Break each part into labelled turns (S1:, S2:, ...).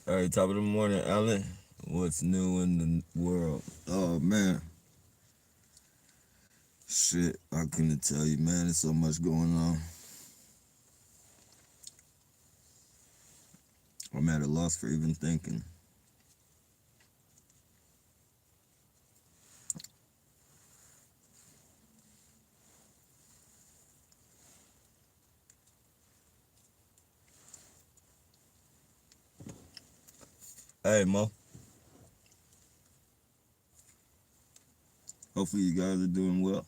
S1: All right, top of the morning, Alan. What's new in the world? Oh man, shit! I couldn't tell you, man. There's so much going on. I'm at a loss for even thinking. Hey, Mo. Hopefully you guys are doing well,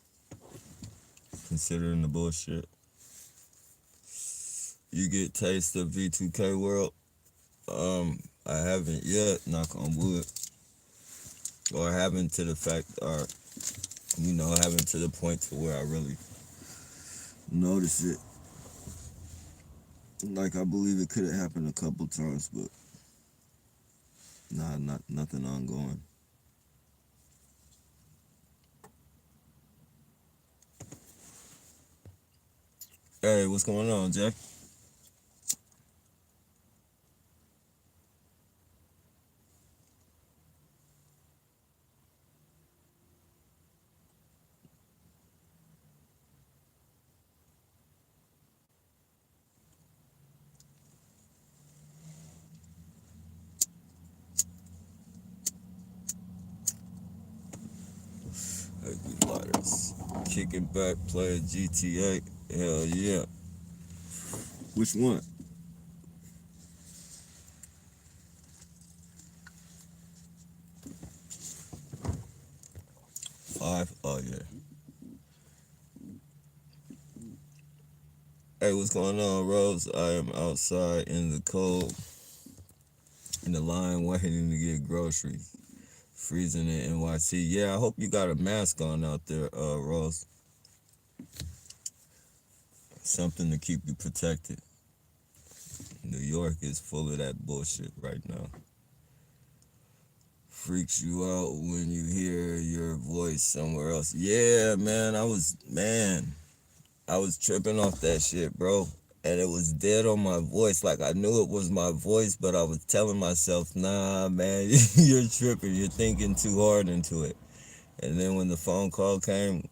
S1: considering the bullshit. You get taste of V2K world. I haven't yet. Knock on wood. Or haven't to the fact, or haven't to the point to where I really notice it. Like I believe it could have happened a couple times, but nah, not nothing ongoing. Hey, what's going on, Jack? Hey, we lighters. Kicking back, playing GTA. Hell yeah. Which one? Five? Oh yeah. Hey, what's going on, Rose? I am outside in the cold, in the line, waiting to get groceries. Freezing in NYC. Yeah, I hope you got a mask on out there, Rose. Something to keep you protected. New York is full of that bullshit right now. Freaks you out when you hear your voice somewhere else. Yeah, man, I was tripping off that shit, bro. And it was dead on my voice. Like I knew it was my voice, but I was telling myself, nah, man, you're tripping. You're thinking too hard into it. And then when the phone call came,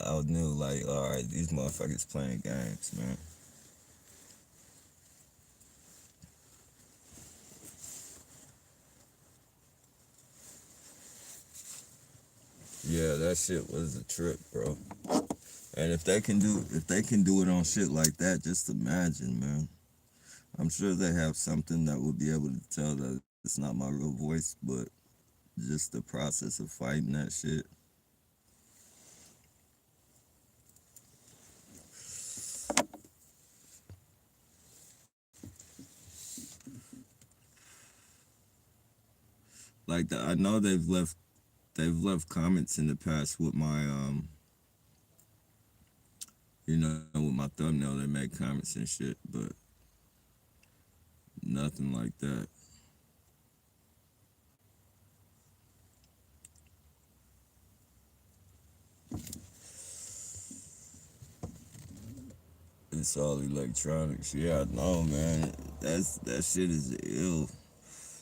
S1: I knew, like, all right, these motherfuckers playing games, man. Yeah, that shit was a trip, bro. And if they can do it on shit like that, just imagine, man. I'm sure they have something that will be able to tell that it's not my real voice, but just the process of fighting that shit. I know they've left comments in the past with my with my thumbnail. They made comments and shit, but nothing like that. It's all electronics. Yeah, I know, man. That shit is ill.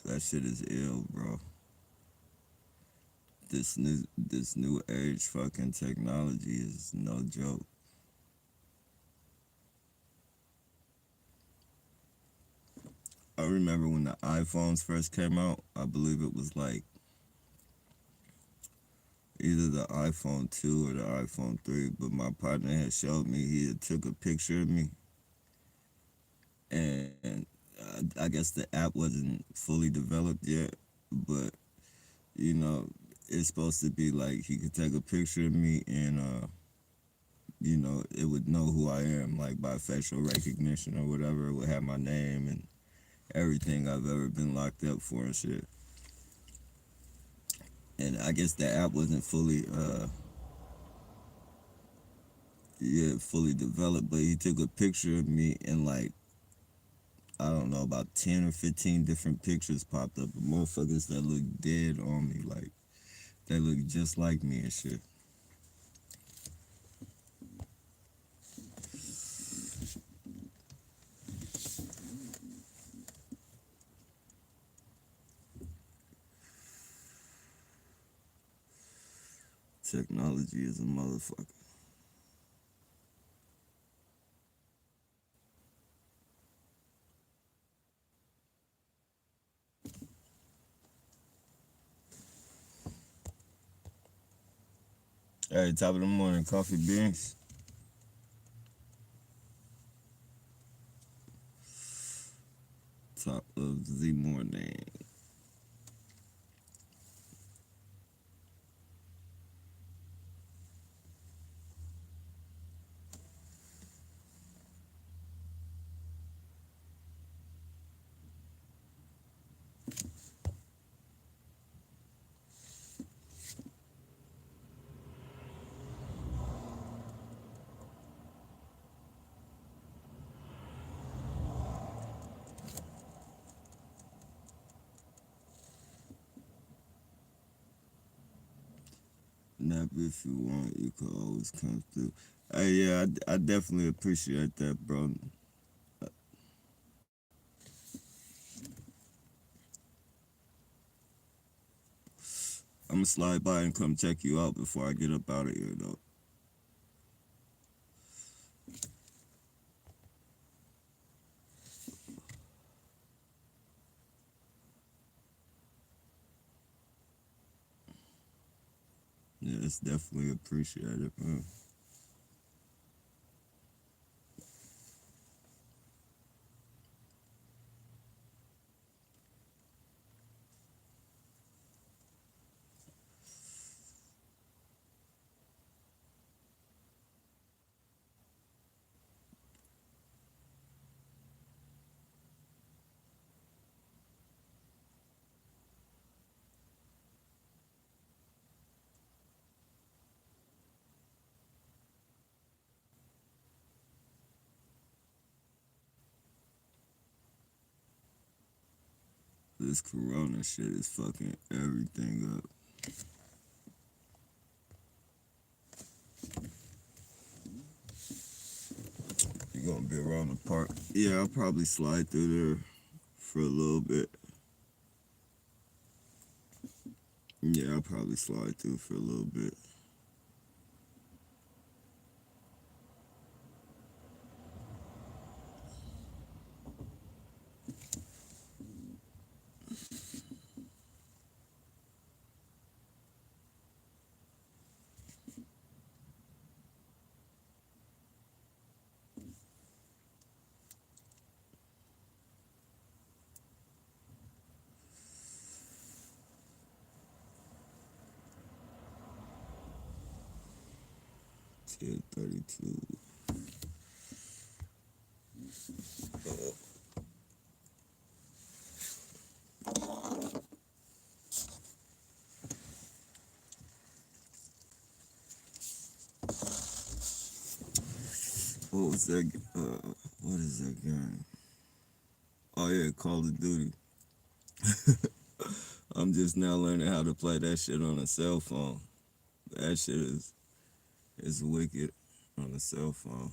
S1: That shit is ill, bro. This new age fucking technology is no joke. I remember when the iPhones first came out. I believe it was like either the iPhone 2 or the iPhone 3, but my partner had showed me, he had took a picture of me, and I guess the app wasn't fully developed yet, but you know, it's supposed to be like he could take a picture of me and it would know who I am, like by facial recognition or whatever. It would have my name and everything I've ever been locked up for and shit. And I guess the app wasn't fully developed, but he took a picture of me and like I don't know, about 10 or 15 different pictures popped up of motherfuckers that look dead on me, like they look just like me and shit. Technology is a motherfucker. Hey, top of the morning, coffee beans. Top of the morning. Nap if you want, you can always come through. Hey, yeah, I definitely appreciate that, bro. I'm gonna slide by and come check you out before I get up out of here, though. Yeah, it's definitely appreciated, man. This corona shit is fucking everything up. You gonna be around the park? Yeah, I'll probably slide through there for a little bit. Yeah, I'll probably slide through for a little bit. Till 32. What was that? What is that game? Oh yeah, Call of Duty. I'm just now learning how to play that shit on a cell phone. That shit is wicked on a cell phone.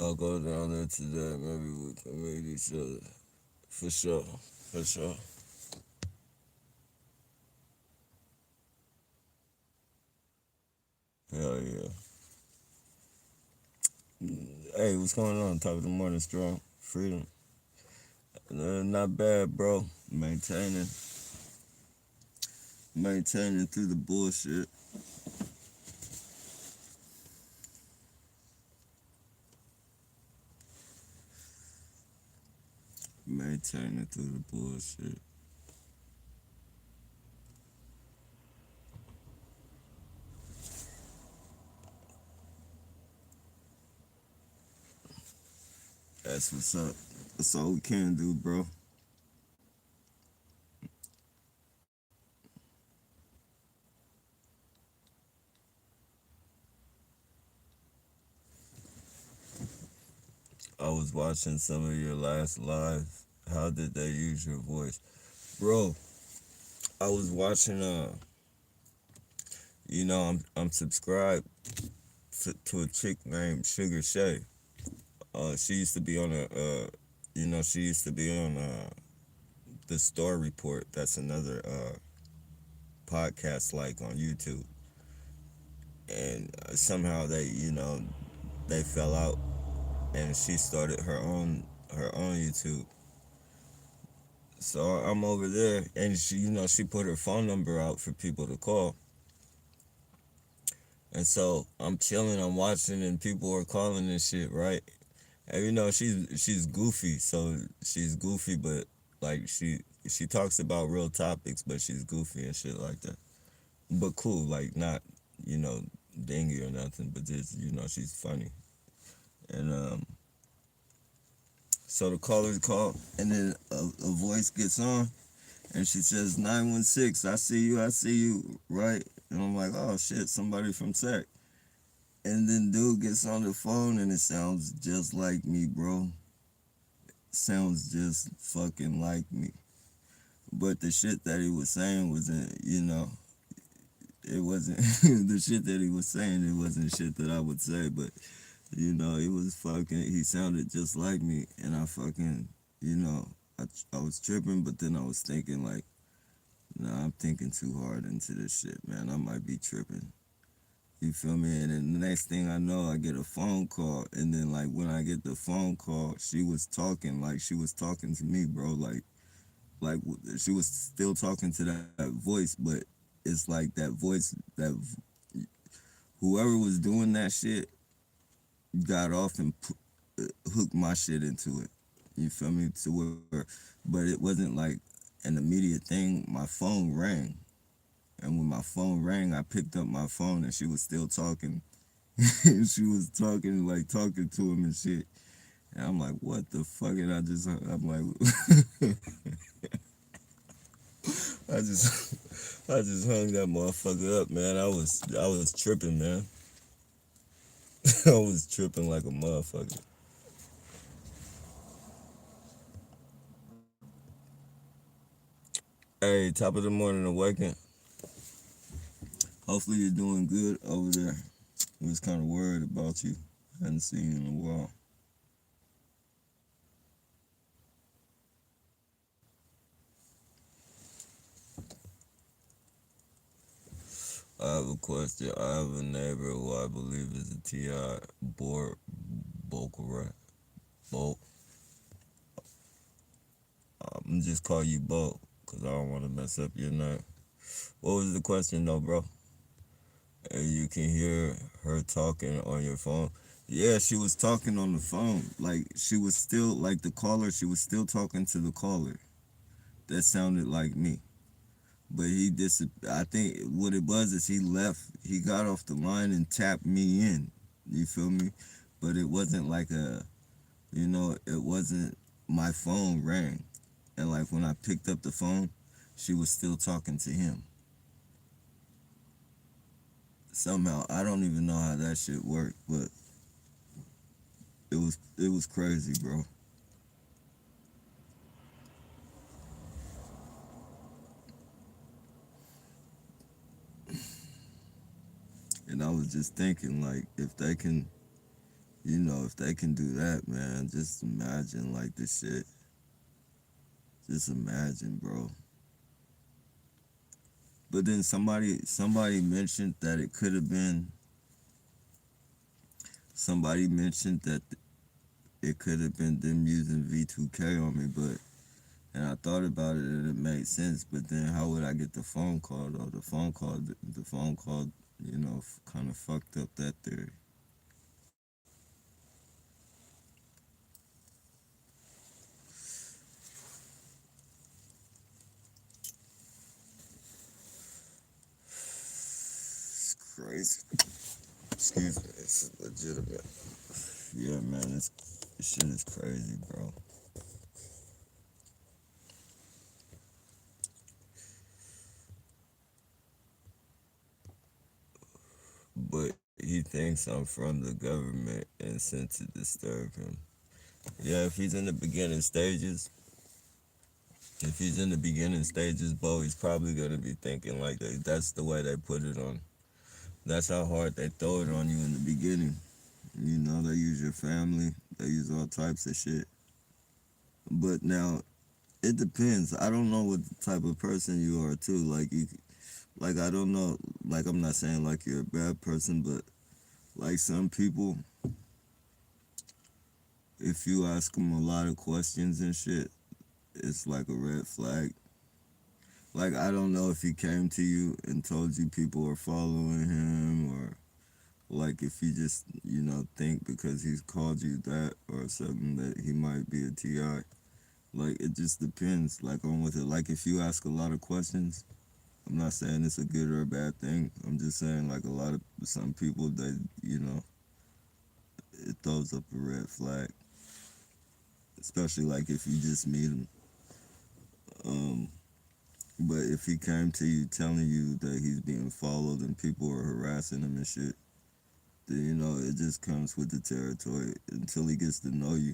S1: I'll go down there today. Maybe we can meet each other. For sure. For sure. Hell yeah. Hey, what's going on? Top of the morning, strong. Freedom. Not bad, bro. Maintaining through the bullshit. Maintaining through the bullshit. That's what's up. That's all we can do, bro. I was watching some of your last lives. How did they use your voice? Bro, I was watching I'm subscribed to a chick named Sugar Shay. She used to be on She used to be on the Store Report. That's another podcast like on YouTube, and somehow they fell out, and she started her own YouTube. So I'm over there, and she put her phone number out for people to call, and so I'm chilling, I'm watching, and people are calling and shit, right? And she's goofy, so she's goofy, but like she talks about real topics, but she's goofy and shit like that. But cool, like not you know dingy or nothing, but just she's funny. And so the callers call, and then a voice gets on, and she says 916. I see you, right? And I'm like, oh shit, somebody from Tech. And then dude gets on the phone, and it sounds just like me, bro. Sounds just fucking like me. But the shit that he was saying wasn't, it wasn't the shit that he was saying. It wasn't shit that I would say, but it was fucking. He sounded just like me, and I fucking, you know, I was tripping, but then I was thinking like, nah, I'm thinking too hard into this shit, man. I might be tripping. You feel me? And then the next thing I know, I get a phone call, and then like when I get the phone call, she was talking like she was talking to me, bro. Like she was still talking to that voice, but it's like that voice that whoever was doing that shit got off and hooked my shit into it. You feel me? To where, but it wasn't like an immediate thing. My phone rang, and when my phone rang, I picked up my phone, and she was still talking. She was talking like talking to him and shit. And I'm like, what the fuck? And I'm like, I just, I just hung that motherfucker up, man. I was tripping, man. I was tripping like a motherfucker. Hey, top of the morning, awaken. Hopefully you're doing good over there. I was kind of worried about you. Hadn't seen you in a while. I have a question. I have a neighbor who I believe is a TI board Bokara. Bo. I'm just call you Bo because I don't want to mess up your name. What was the question though, bro? And you can hear her talking on your phone. Yeah, she was talking on the phone. Like she was still like the caller. She was still talking to the caller. That sounded like me. But I think what it was is he left. He got off the line and tapped me in. You feel me? But it wasn't like it wasn't. My phone rang, and like when I picked up the phone, she was still talking to him. Somehow I don't even know how that shit worked, but it was crazy, bro. And I was just thinking like if they can do that, man, just imagine like this shit. Just imagine, bro. But then somebody mentioned that it could have been somebody mentioned that it could have been them using V2K on me, but and I thought about it and it made sense. But then how would I get the phone call though? The phone call, kind of fucked up that theory. It's crazy. Excuse me, it's legitimate. Yeah, man, this shit is crazy, bro. But he thinks I'm from the government and sent to disturb him. Yeah, if he's in the beginning stages, Bo, he's probably gonna be thinking like that. That's the way they put it on. That's how hard they throw it on you in the beginning. They use your family. They use all types of shit. But now it depends. I don't know what type of person you are too. Like I don't know. Like I'm not saying like you're a bad person, but like some people, if you ask them a lot of questions and shit, it's like a red flag. Like I don't know if he came to you and told you people are following him, or like if you just think because he's called you that or something that he might be a TI. Like it just depends. Like on with it. Like if you ask a lot of questions, I'm not saying it's a good or a bad thing. I'm just saying like a lot of some people that it throws up a red flag, especially like if you just meet him. Um, but if he came to you telling you that he's being followed and people are harassing him and shit, then it just comes with the territory until he gets to know you.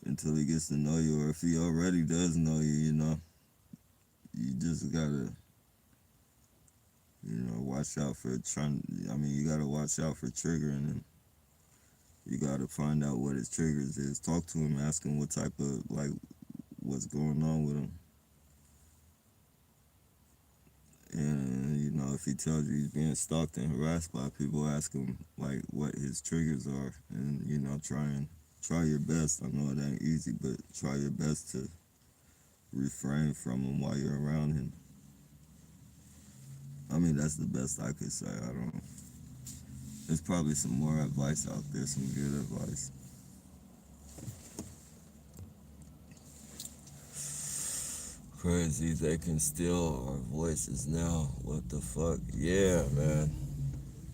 S1: Until he gets to know you, or if he already does know you, you just gotta watch out for trying. I mean, you gotta watch out for triggering him. You gotta find out what his triggers is. Talk to him, ask him what type of what's going on with him. And if he tells you he's being stalked and harassed by people, ask him like what his triggers are, and try your best. I know it ain't easy, but try your best to refrain from him while you're around him. I mean, that's the best I could say. I don't. There's probably some more advice out there, some good advice. Crazy, they can steal our voices now. What the fuck? Yeah, man.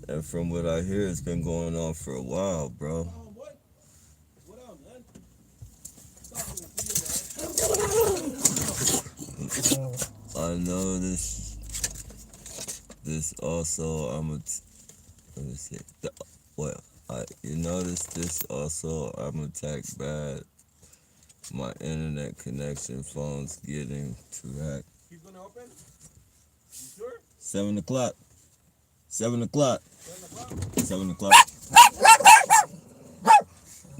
S1: And from what I hear, it's been going on for a while, bro. I know this also. Let me see. Well, you notice this also. I'm attacked bad. My internet connection, phone's getting too hacked. He's gonna open? You sure? 7 o'clock. 7 o'clock. 7 o'clock.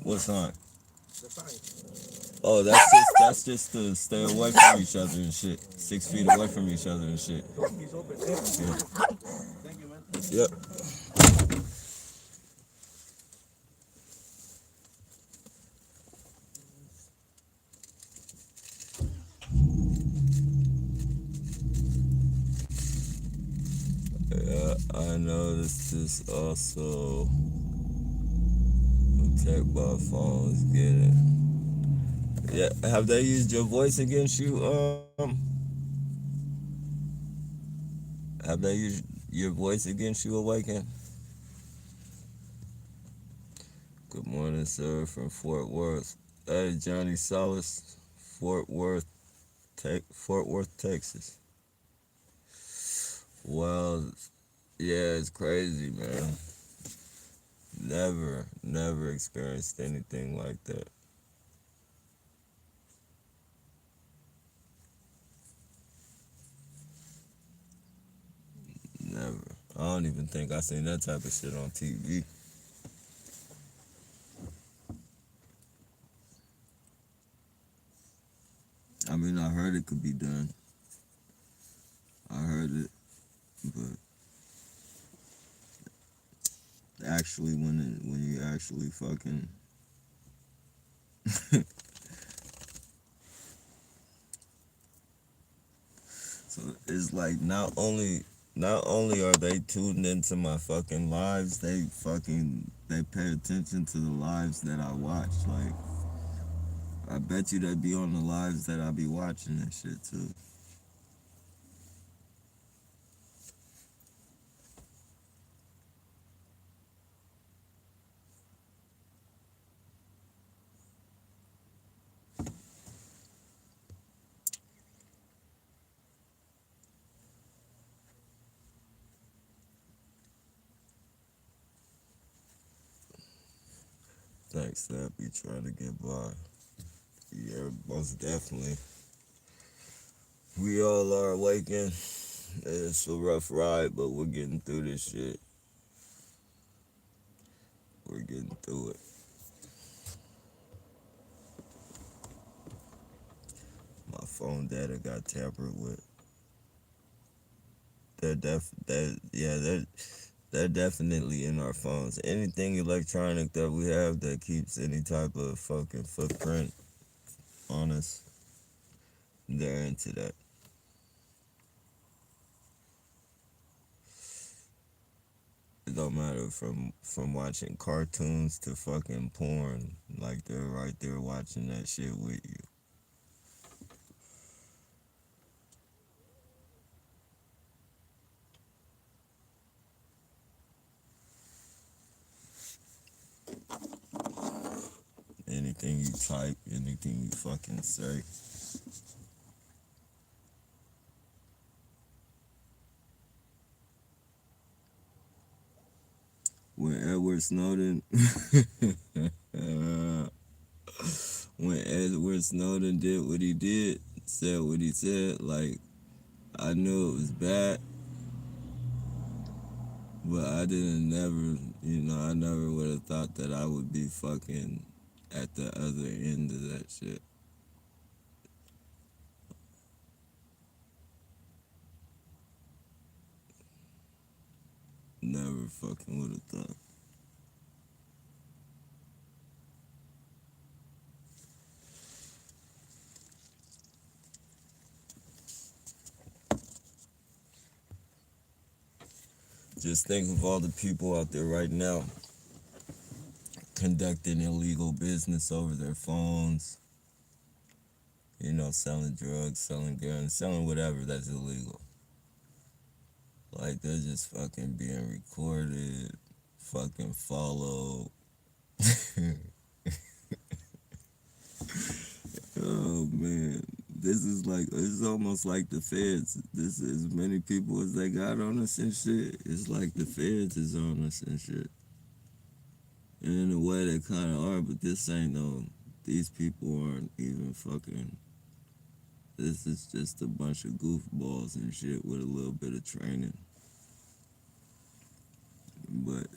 S1: What sign? The sign. Oh, that's just to stay away from each other and shit. 6 feet away from each other and shit. He's open. Yeah. Thank you, man. Yep. Yeah, I noticed this also. Attacked by phones getting. Yeah, have they used your voice against you? Have they used your voice against you, Awaken? Good morning, sir, from Fort Worth. Hey, Johnny Salas, Fort Worth, Texas. Well, yeah, it's crazy, man. Never experienced anything like that. Never. I don't even think I seen that type of shit on TV. I mean, I heard it could be done. I heard it, but actually, when you actually fucking so it's like not only are they tuned into my fucking lives, they pay attention to the lives that I watch. Like I bet you they be on the lives that I be watching and shit too. Thanks, that be trying to get by. Yeah, most definitely. We all are awakened. It's a rough ride, but we're getting through this shit. We're getting through it. My phone data got tampered with. They're definitely in our phones. Anything electronic that we have that keeps any type of fucking footprint on us, they're into that. It don't matter from watching cartoons to fucking porn. Like they're right there watching that shit with you. Anything you type, anything you fucking say. When Edward Snowden when Edward Snowden did what he did, said what he said, like I knew it was bad, but I didn't never, I never would have thought that I would be fucking at the other end of that shit. Never fucking would have thought. Just think of all the people out there right now conducting illegal business over their phones, selling drugs, selling guns, selling whatever that's illegal. Like they're just fucking being recorded, fucking followed. Oh man, this is like it's almost like the feds. This is as many people as they got on us and shit. It's like the feds is on us and shit. And in a way they kind of are, but this ain't no. These people aren't even fucking. This is just a bunch of goofballs and shit with a little bit of training. But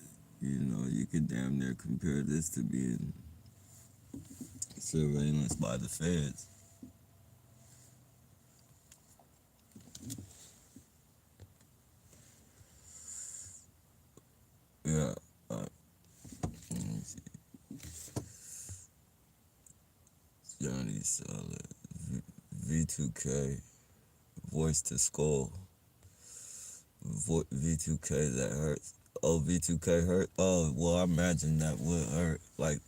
S1: you could damn near compare this to being surveillance by the feds. Yeah. Let me see. Johnny Solid. V2K. Voice to Skull. V2K that hurts. Oh, V2K hurt? Oh, well, I imagine that would hurt. Like,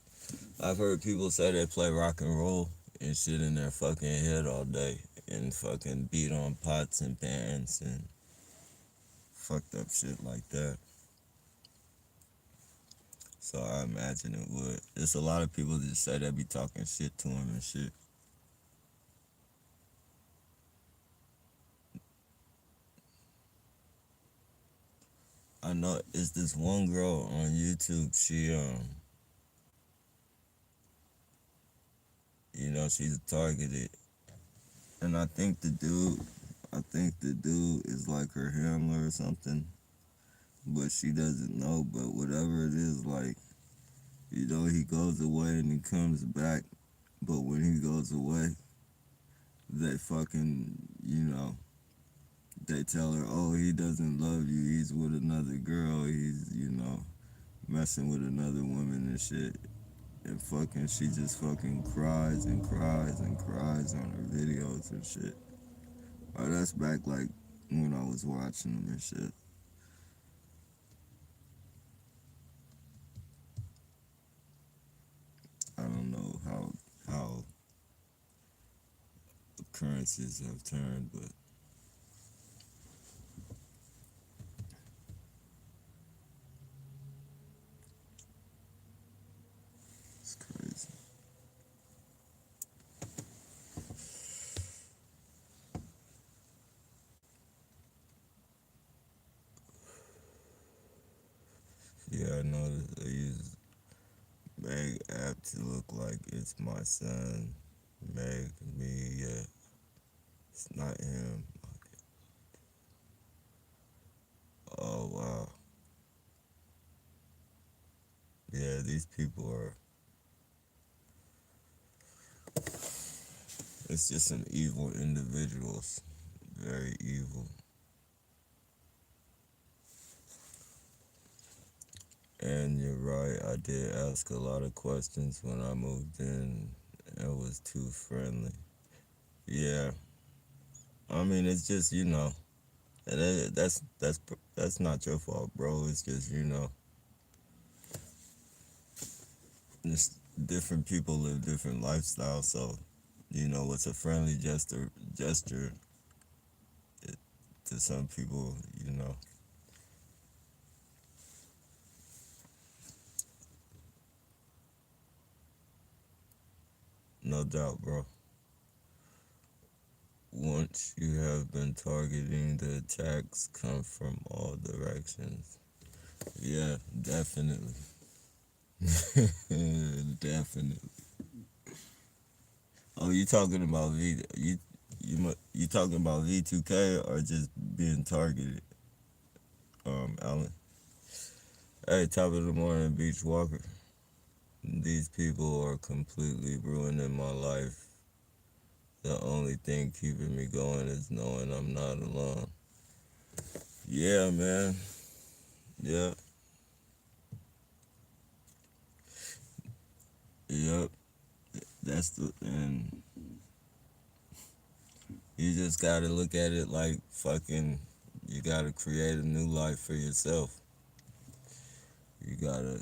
S1: I've heard people say they play rock and roll and shit in their fucking head all day and fucking beat on pots and pans and fucked up shit like that. So I imagine it would. There's a lot of people that say they be talking shit to him and shit. I know it's this one girl on YouTube. She's targeted, and I think the dude is like her handler or something, but she doesn't know. But whatever it is, like, he goes away and he comes back, but when he goes away, they fucking, they tell her, oh, he doesn't love you. He's with another girl. He's, messing with another woman and shit. And fucking, she just fucking cries and cries and cries on her videos and shit. Oh, that's back like when I was watching them and shit. I don't know how occurrences have turned, but it's crazy. Yeah, I noticed they use Meg app to look like it's my son. Meg, me, yeah. It's not him. Oh wow. Yeah, these people are It's just some evil individuals, very evil. And you're right, I did ask a lot of questions when I moved in. It was too friendly. Yeah, I mean, it's just and that's not your fault, bro. It's just just different people live different lifestyles. So, what's a friendly gesture to some people, no doubt, bro. Once you have been targeting, the attacks come from all directions. Yeah, definitely. Definitely. Oh, you talking about you talking about V2K or just being targeted, Alan? Hey, top of the morning, Beach Walker. These people are completely ruining my life. The only thing keeping me going is knowing I'm not alone. Yeah, man. Yeah. Yep. And you just gotta look at it like fucking. You gotta create a new life for yourself. You gotta,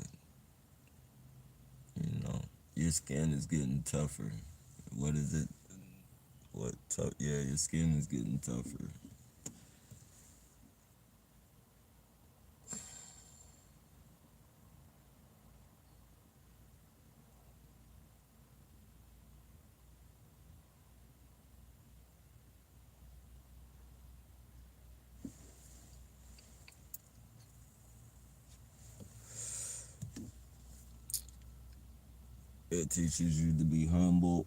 S1: you know, your skin is getting tougher. What is it? What tough? Yeah, your skin is getting tougher. It teaches you to be humble.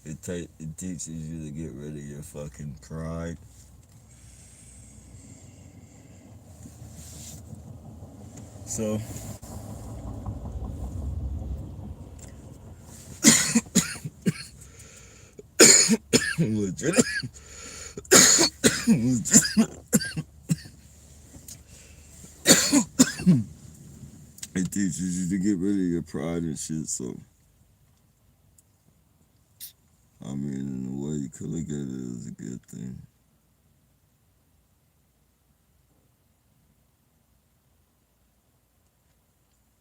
S1: It teaches you to get rid of your fucking pride. So legit, legit, it teaches you to get rid of your pride and shit. So I mean, in a way, you could look at it as a good thing.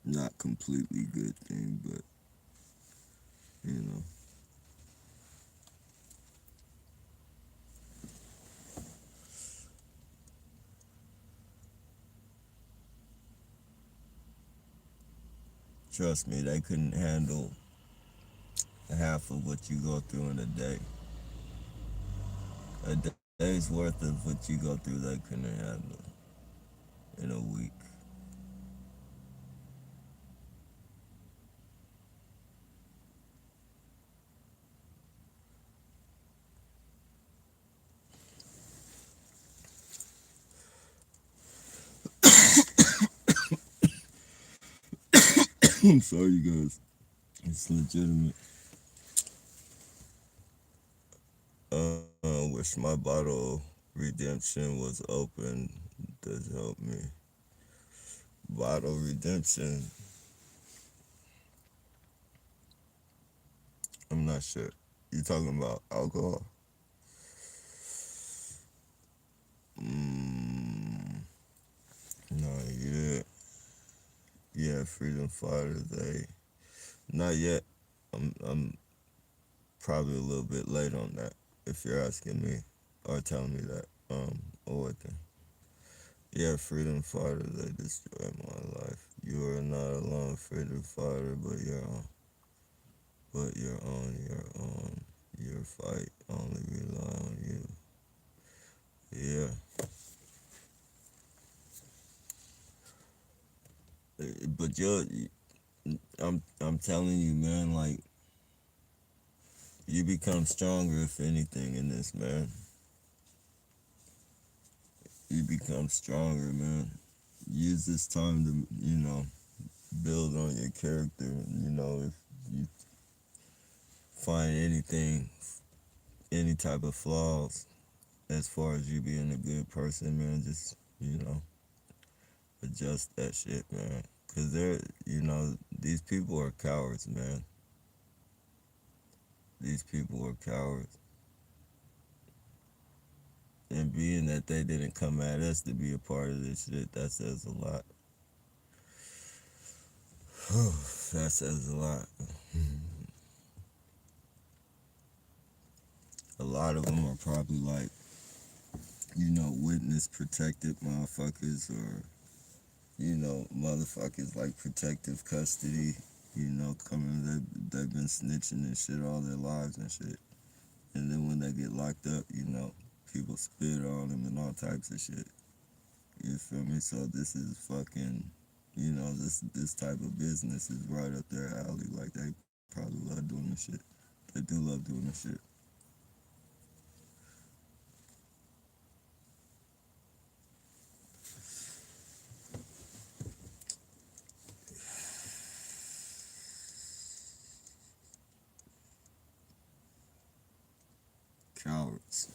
S1: Not completely good thing, but you know. Trust me, they couldn't handle half of what you go through in a day. A day's worth of what you go through, they couldn't handle in a week. I'm sorry, you guys. It's legitimate. Wish my bottle redemption was open. Does help me. Bottle redemption. I'm not sure. You talking about alcohol? Mm, no, yeah, yeah. Freedom fighters. They not yet. I'm probably a little bit late on that. If you're asking me or telling me that, or what thing? Yeah, freedom fighter. They destroyed my life. You are not alone, freedom fighter, but you're on your own. Your fight only rely on you. Yeah, but I'm telling you, man. Like you become stronger if anything in this, man. You become stronger, man. Use this time to build on your character. If you find anything, any type of flaws as far as you being a good person, man. Just, adjust that shit, man. Cause these people are cowards, man. These people are cowards. And being that they didn't come at us to be a part of this shit, that says a lot. That says a lot. A lot of them are probably like, witness protected motherfuckers, or, motherfuckers like protective custody, coming, they've been snitching and shit all their lives and shit. And then when they get locked up, people spit on them and all types of shit. You feel me? So this is fucking, this type of business is right up their alley. Like, they probably love doing this shit. They do love doing this shit. Cowards.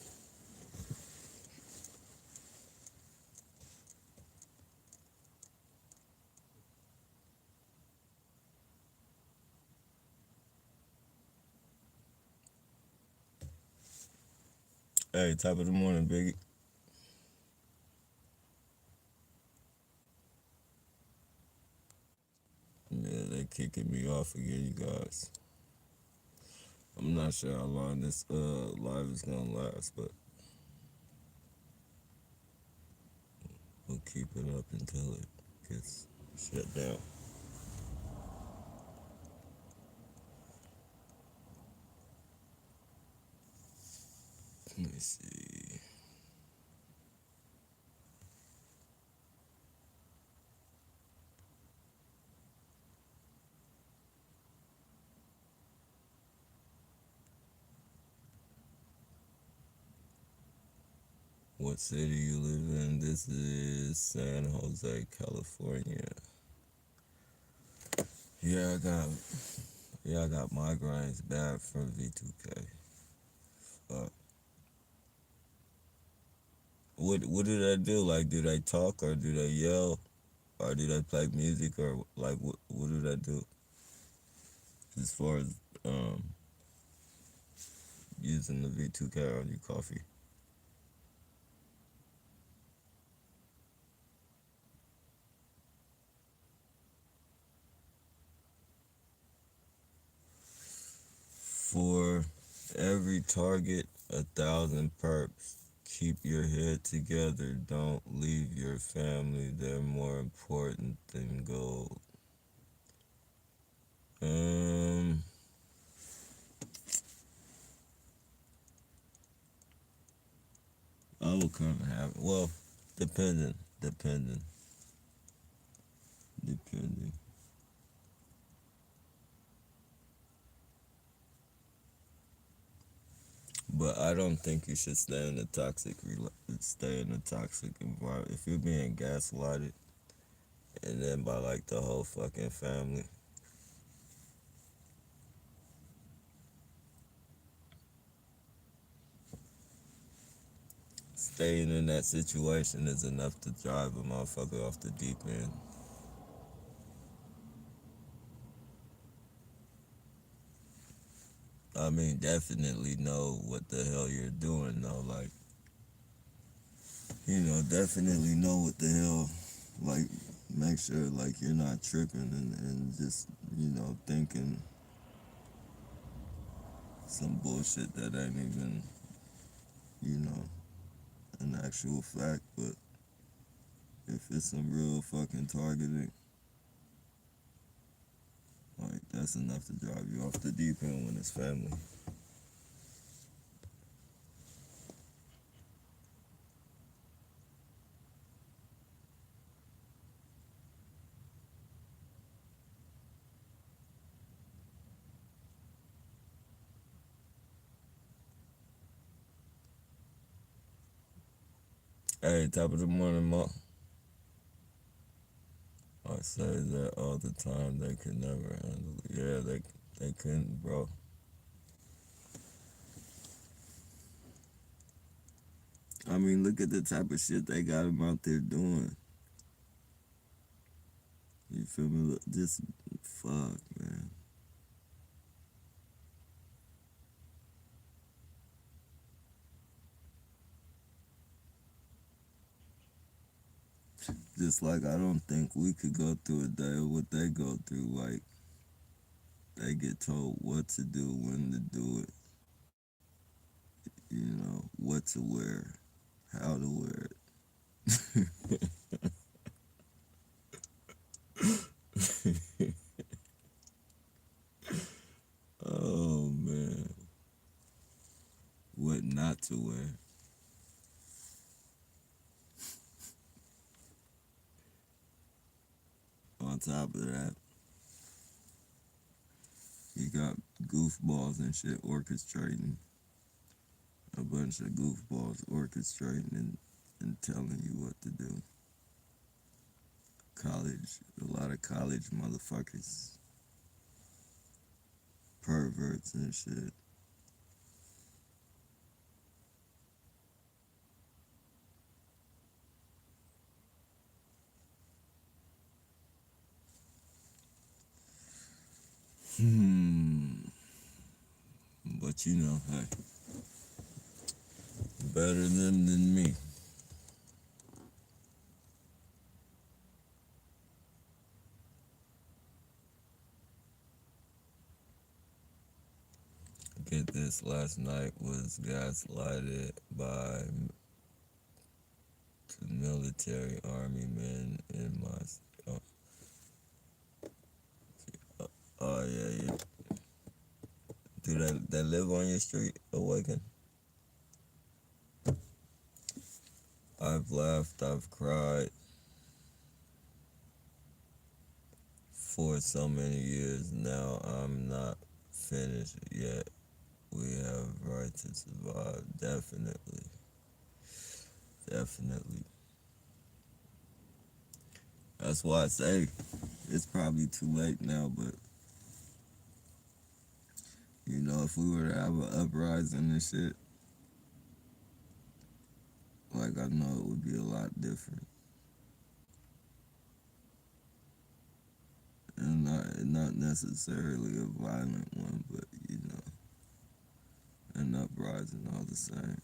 S1: Hey, top of the morning, Biggie. Yeah, they kicking me off again, you guys. I'm not sure how long this live is gonna last, but we'll keep it up until it gets shut down. Let me see. What city you live in? This is San Jose, California. Yeah, I got migraines bad from V2K. Uh, what do they do? Like, do they talk, or do they yell, or do they play music, or like what do they do as far as um using the V2K on your coffee? For every target, 1,000 perps. Keep your head together. Don't leave your family. They're more important than gold. Um, I will kind of have, well, depending, depending, depending. But I don't think you should stay in a toxic environment. If you're being gaslighted, and then by like the whole fucking family, staying in that situation is enough to drive a motherfucker off the deep end. I mean, definitely know what the hell you're doing, though. Like, definitely know what the hell. Like, make sure, like, you're not tripping and just, thinking some bullshit that ain't even, you know, an actual fact. But if it's some real fucking targeting, like, that's enough to drive you off the deep end when it's family. Hey, top of the morning, Mo. I say that all the time. They could never handle it. Yeah, they couldn't, bro. I mean, look at the type of shit they got him out there doing. You feel me? Just fuck, man. Just like I don't think we could go through a day of what they go through. Like they get told what to do, when to do it. You know what to wear, how to wear it. Oh man, what not to wear. On top of that, you got goofballs and shit orchestrating a bunch of goofballs orchestrating and telling you what to do. College, a lot of college motherfuckers, perverts and shit. Hmm. But you know, hey, better them than me. Get this, last night was gaslighted by military army men in my. Oh, oh yeah, yeah. Do they live on your street, Awaken? I've laughed, I've cried for so many years now. I'm not finished yet. We have right to survive. Definitely. Definitely. That's why I say it's probably too late now, but you know, if we were to have an uprising and shit, like I know it would be a lot different. And not necessarily a violent one, but you know, an uprising all the same.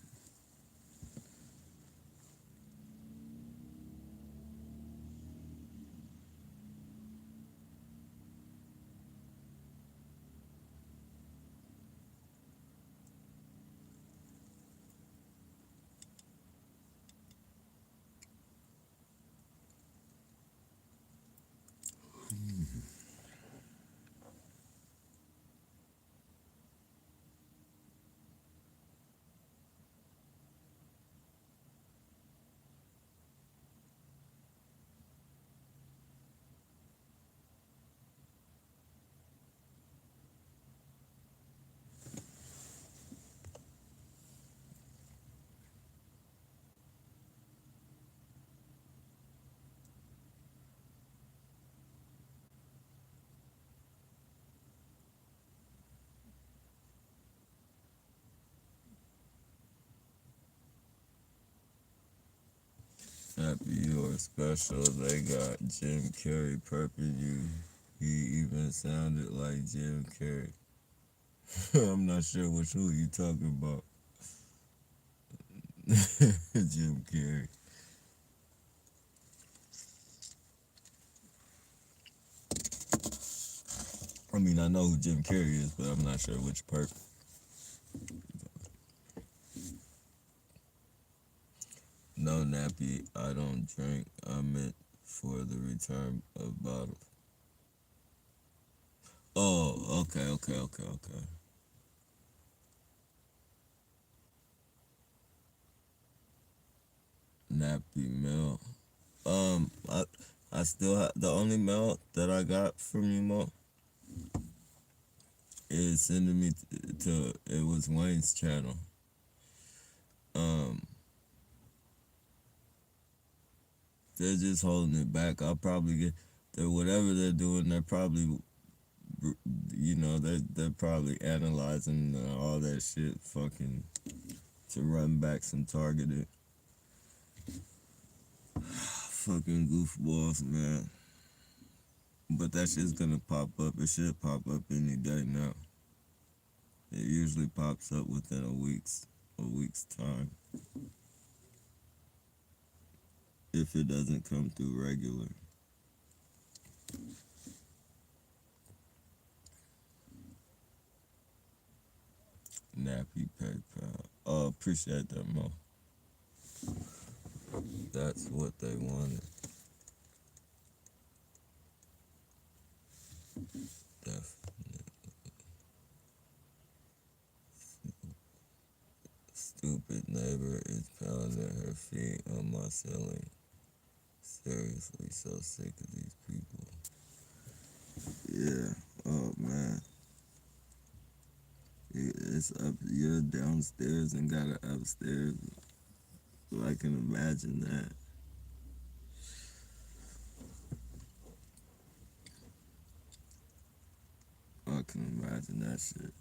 S1: Happy you are special. They got Jim Carrey prepping you. He even sounded like Jim Carrey. I'm not sure which who you talking about. Jim Carrey. I mean, I know who Jim Carrey is, but I'm not sure which perp. No, Nappy, I don't drink. I meant for the return of bottles. Oh, okay, okay, okay, okay. Nappy milk. I still have the only mail that I got from you, Mo, is sending me to it was Wayne's channel. Um, they're just holding it back. I'll probably get they whatever they're doing. They're probably you know they're probably analyzing all that shit fucking to run back some targeted. Fucking goofballs, man. But that shit's gonna pop up. It should pop up any day now. It usually pops up within a week's time. If it doesn't come through regular. Nappy PayPal. Oh, appreciate that, Mo. That's what they wanted. Definitely. Stupid neighbor is pounding her feet on my ceiling. Seriously, so sick of these people. Yeah. Oh man. It's up. You're downstairs and got it upstairs. So I can imagine that. I can imagine that shit.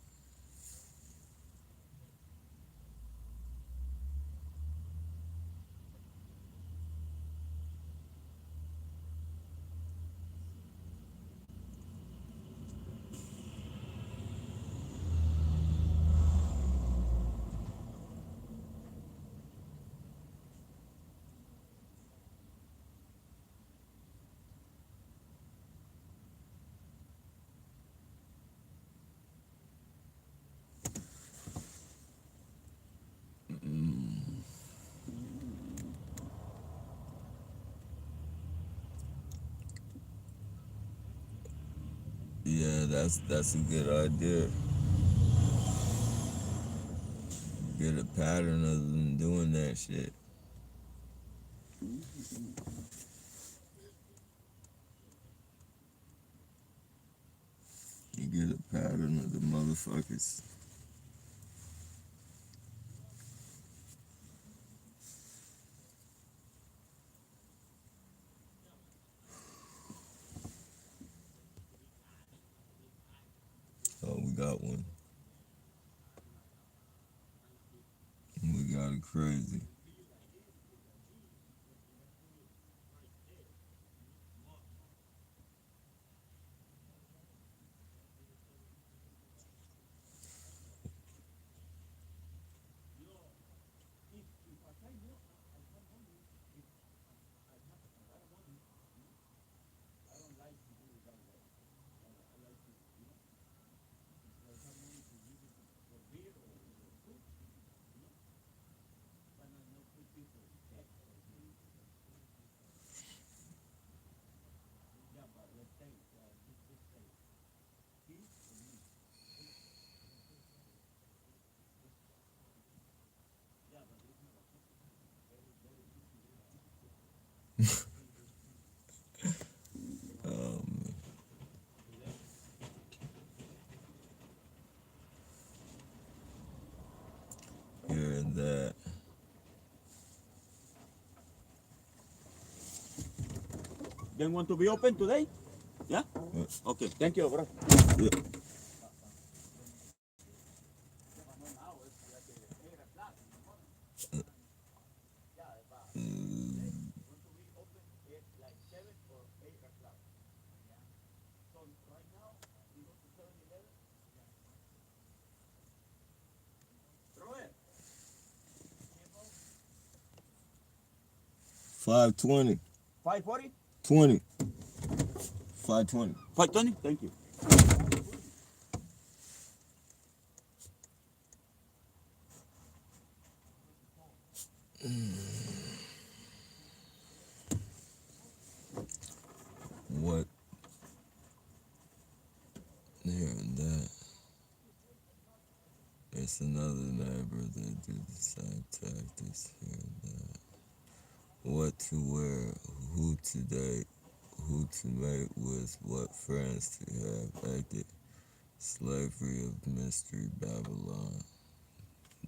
S1: Mm. Yeah, that's a good idea. Get a pattern of them doing that shit. You get a pattern of the motherfuckers. Oh, we got one. We got it crazy. Um, hearing that.
S2: Then want to be open today? Yeah? Okay, thank you, bro.
S1: Yeah. Mm,
S2: Robert,
S1: 520.
S2: 540?
S1: 20. 520.
S2: 520? Thank you.
S1: What? Hearing that. It's another neighbor that did the same tactics. Hearing that. What to wear, who to date, who to mate with, what friends to have. Acted slavery of mystery Babylon.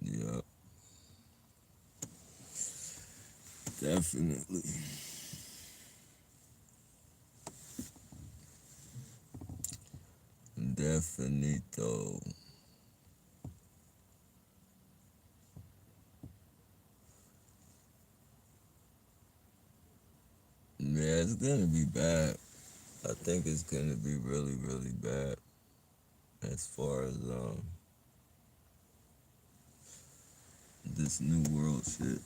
S1: Yup, definitely. Definito. it's gonna be bad. I think it's gonna be really, really bad as far as this new world shit.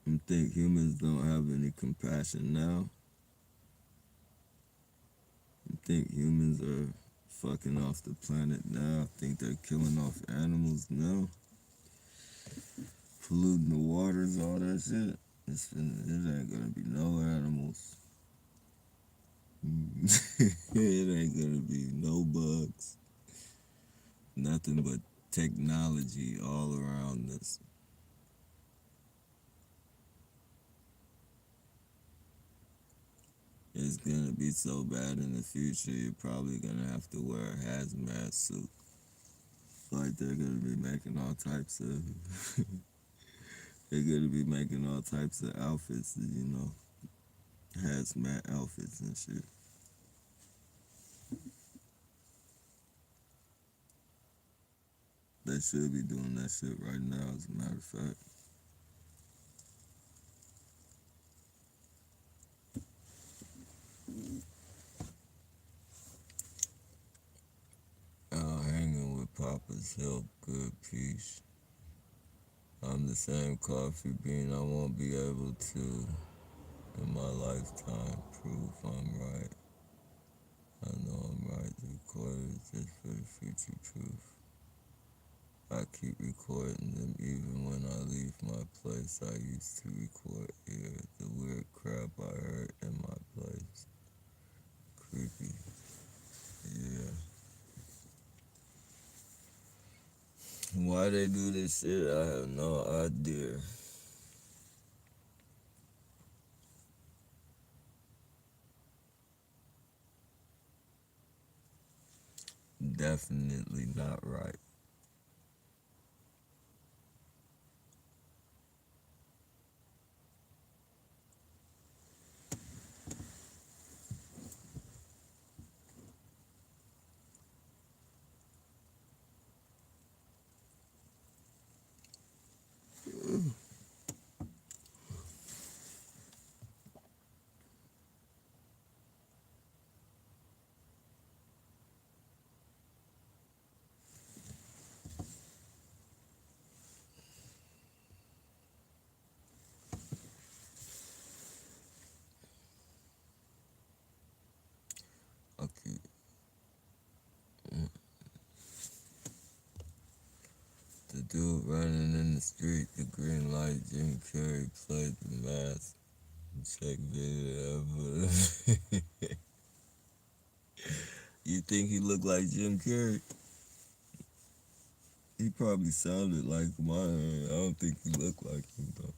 S1: I think humans don't have any compassion now. I think humans are fucking off the planet now. I think they're killing off animals now. Polluting the waters, all that shit. It ain't gonna be no animals. It ain't gonna be no bugs. Nothing but technology all around us. It's gonna be so bad in the future, you're probably gonna have to wear a hazmat suit. Like they're gonna be making all types of they're gonna be making all types of outfits, hazmat outfits and shit. They should be doing that shit right now, as a matter of fact. Hanging with Papa's help, good peace. I'm the same coffee bean. I won't be able to, in my lifetime, prove I'm right. I know I'm right. The recorder is just for the future proof. I keep recording them even when I leave my place. I used to record here the weird crap I heard in my place. Creepy. Yeah. Why they do this shit, I have no idea. Definitely not right. Okay. The dude running in the street, the green light, Jim Carrey played the mask. Check video ever. You think he looked like Jim Carrey? He probably sounded like mine. I don't think he looked like him though.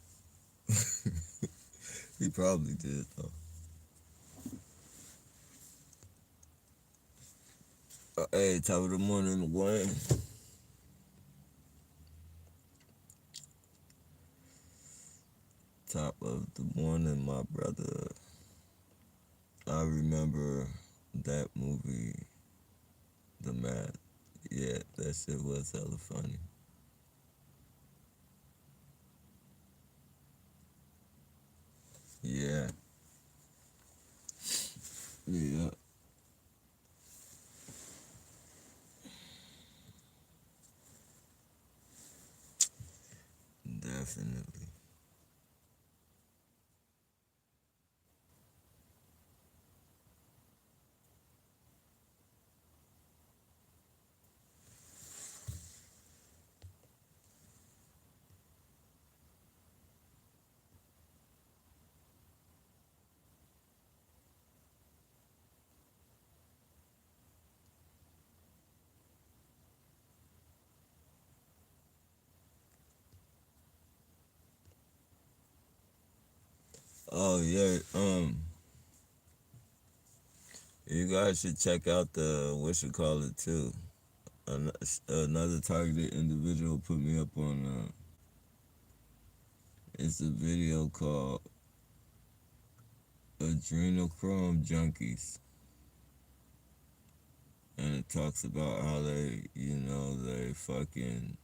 S1: He probably did though. Hey, top of the morning, Wayne. Top of the morning, my brother. I remember that movie, The Mask. Yeah, that shit was hella funny. Yeah. Yeah. Definitely. Oh yeah. You guys should check out the what you call it too. Another targeted individual put me up on. It's a video called Adrenochrome Junkies, and it talks about how they fucking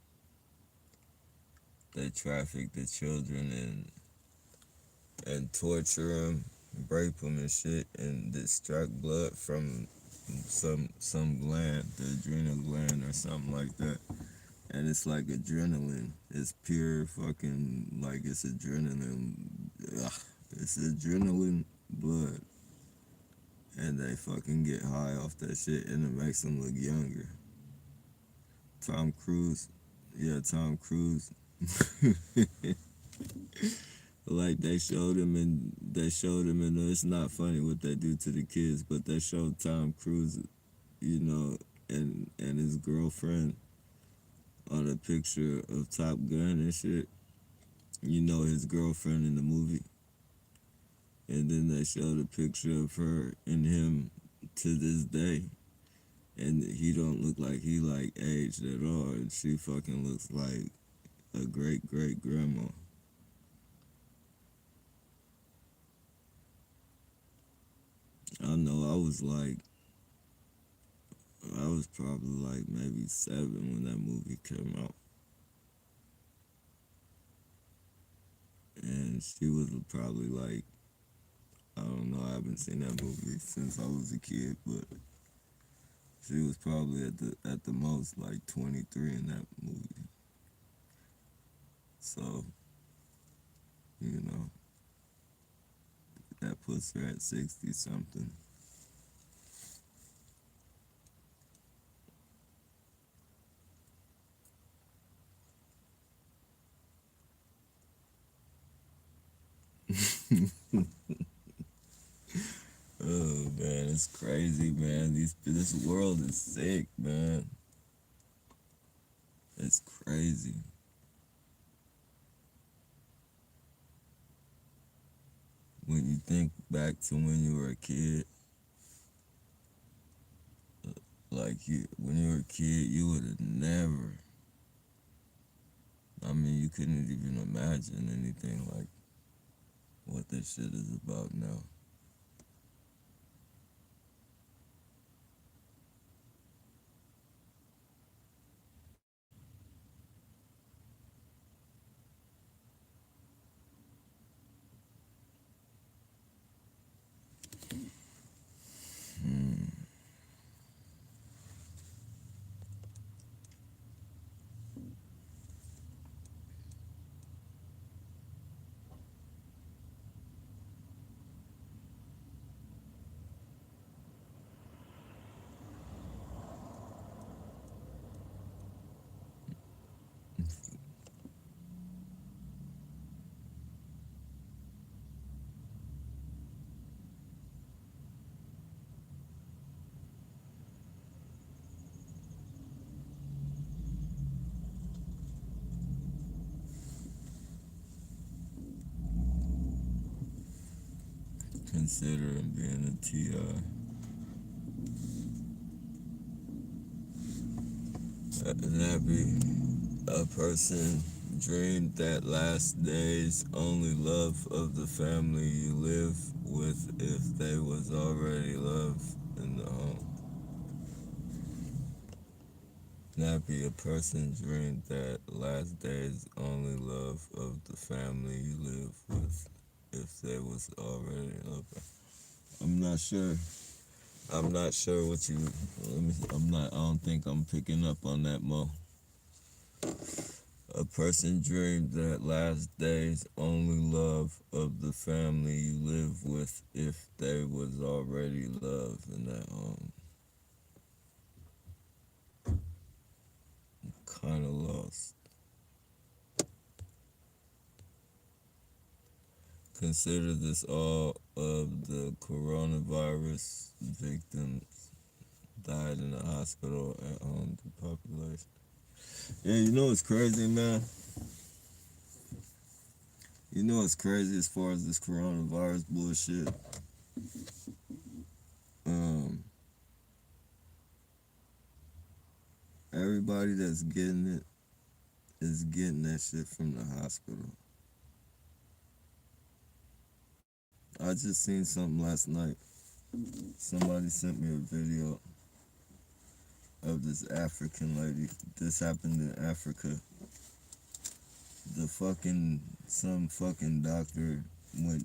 S1: they traffic the children and torture them, rape them and shit, and extract blood from some gland, the adrenal gland or something like that. And it's like adrenaline. It's pure fucking like it's adrenaline. Ugh, it's adrenaline blood, and they fucking get high off that shit, and it makes them look younger. Tom Cruise, yeah, Tom Cruise. Like they showed him, and it's not funny what they do to the kids, but they showed Tom Cruise, you know, and his girlfriend on a picture of Top Gun and shit. You know, his girlfriend in the movie, and then they showed a picture of her and him to this day, and he don't look like he like aged at all, and she fucking looks like a great great grandma. I know I was probably like maybe 7 when that movie came out. And she was probably like, I don't know, I haven't seen that movie since I was a kid, but she was probably at the most like 23 in that movie. So, you know, that puts her at 60 something. Oh man, it's crazy, man. This world is sick, man. It's crazy. When you think back to when you were a kid, like when you were a kid, you would have never. I mean, you couldn't even imagine anything like what this shit is about now. Hmm. Considering being a TI. That be a person dreamed that last days only love of the family you live with if they was already loved in the home. That be a person dreamed that last days only love of the family you live with if they was already loved. I'm not sure. I'm not sure what you. I'm not. I don't think I'm picking up on that, Mo. A person dreamed that last days only love of the family you live with if they was already loved in that home. Kind of lost. Consider this all of the coronavirus victims died in the hospital at home to population. Yeah, you know what's crazy, man? You know what's crazy as far as this coronavirus bullshit? Um, Everybody that's getting it is getting that shit from the hospital. I just seen something last night. Somebody sent me a video of this African lady. This happened in Africa. some fucking doctor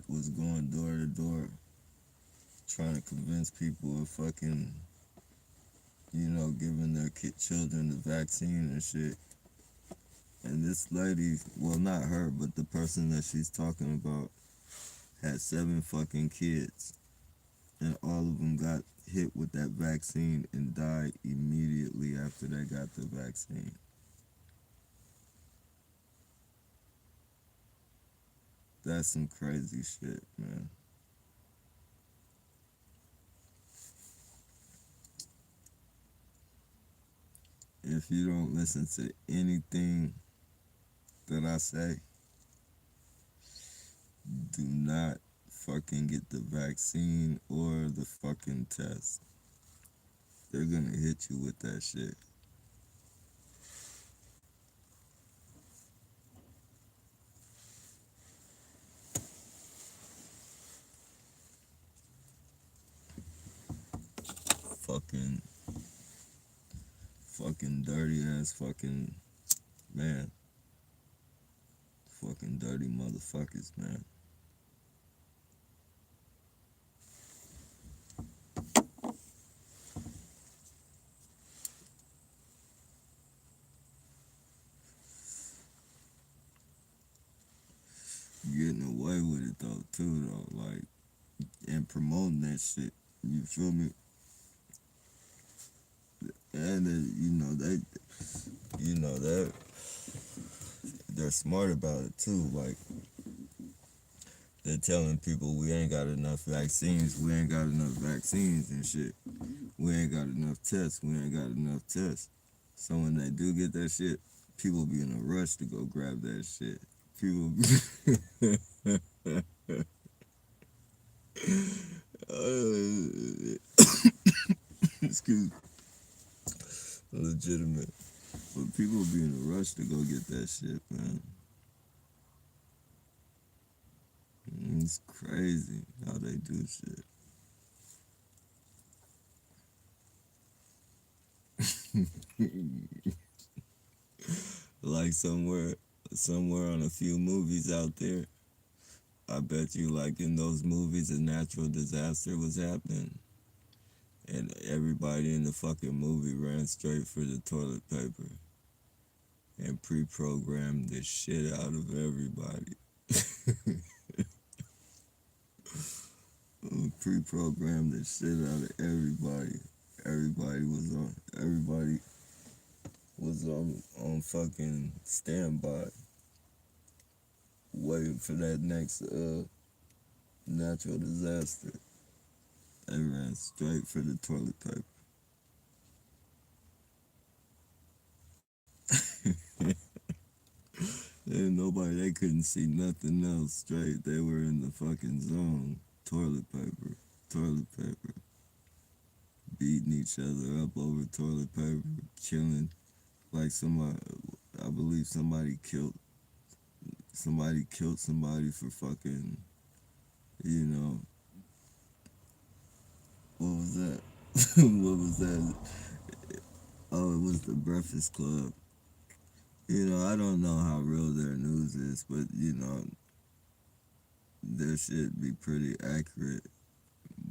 S1: was going door to door trying to convince people of fucking, giving their children the vaccine and shit. And this lady, well, not her, but the person that she's talking about, had 7 fucking kids, and all of them got hit with that vaccine and died immediately after they got the vaccine. That's some crazy shit, man. If you don't listen to anything that I say, do not fucking get the vaccine or the fucking test. They're gonna hit you with that shit. Fucking dirty ass fucking man. Fucking dirty motherfuckers, man. Getting away with it though, too, though. Like, and promoting that shit. You feel me? And they're smart about it too. Like, they're telling people we ain't got enough vaccines, and shit. We ain't got enough tests. So when they do get that shit, people be in a rush to go grab that shit. People be excuse me, legitimate. But people be in a rush to go get that shit, man. It's crazy how they do shit. Like somewhere on a few movies out there, I bet you, like in those movies, a natural disaster was happening, and everybody in the fucking movie ran straight for the toilet paper and pre-programmed the shit out of everybody. Pre-programmed the shit out of everybody. Everybody was on fucking standby, waiting for that next natural disaster. They ran straight for the toilet paper. They couldn't see nothing else straight. They were in the fucking zone. Toilet paper. Beating each other up over toilet paper, killing. Like I believe somebody killed somebody for fucking, what was that? What was that? Oh, it was the Breakfast Club. I don't know how real their news is, but their shit be pretty accurate.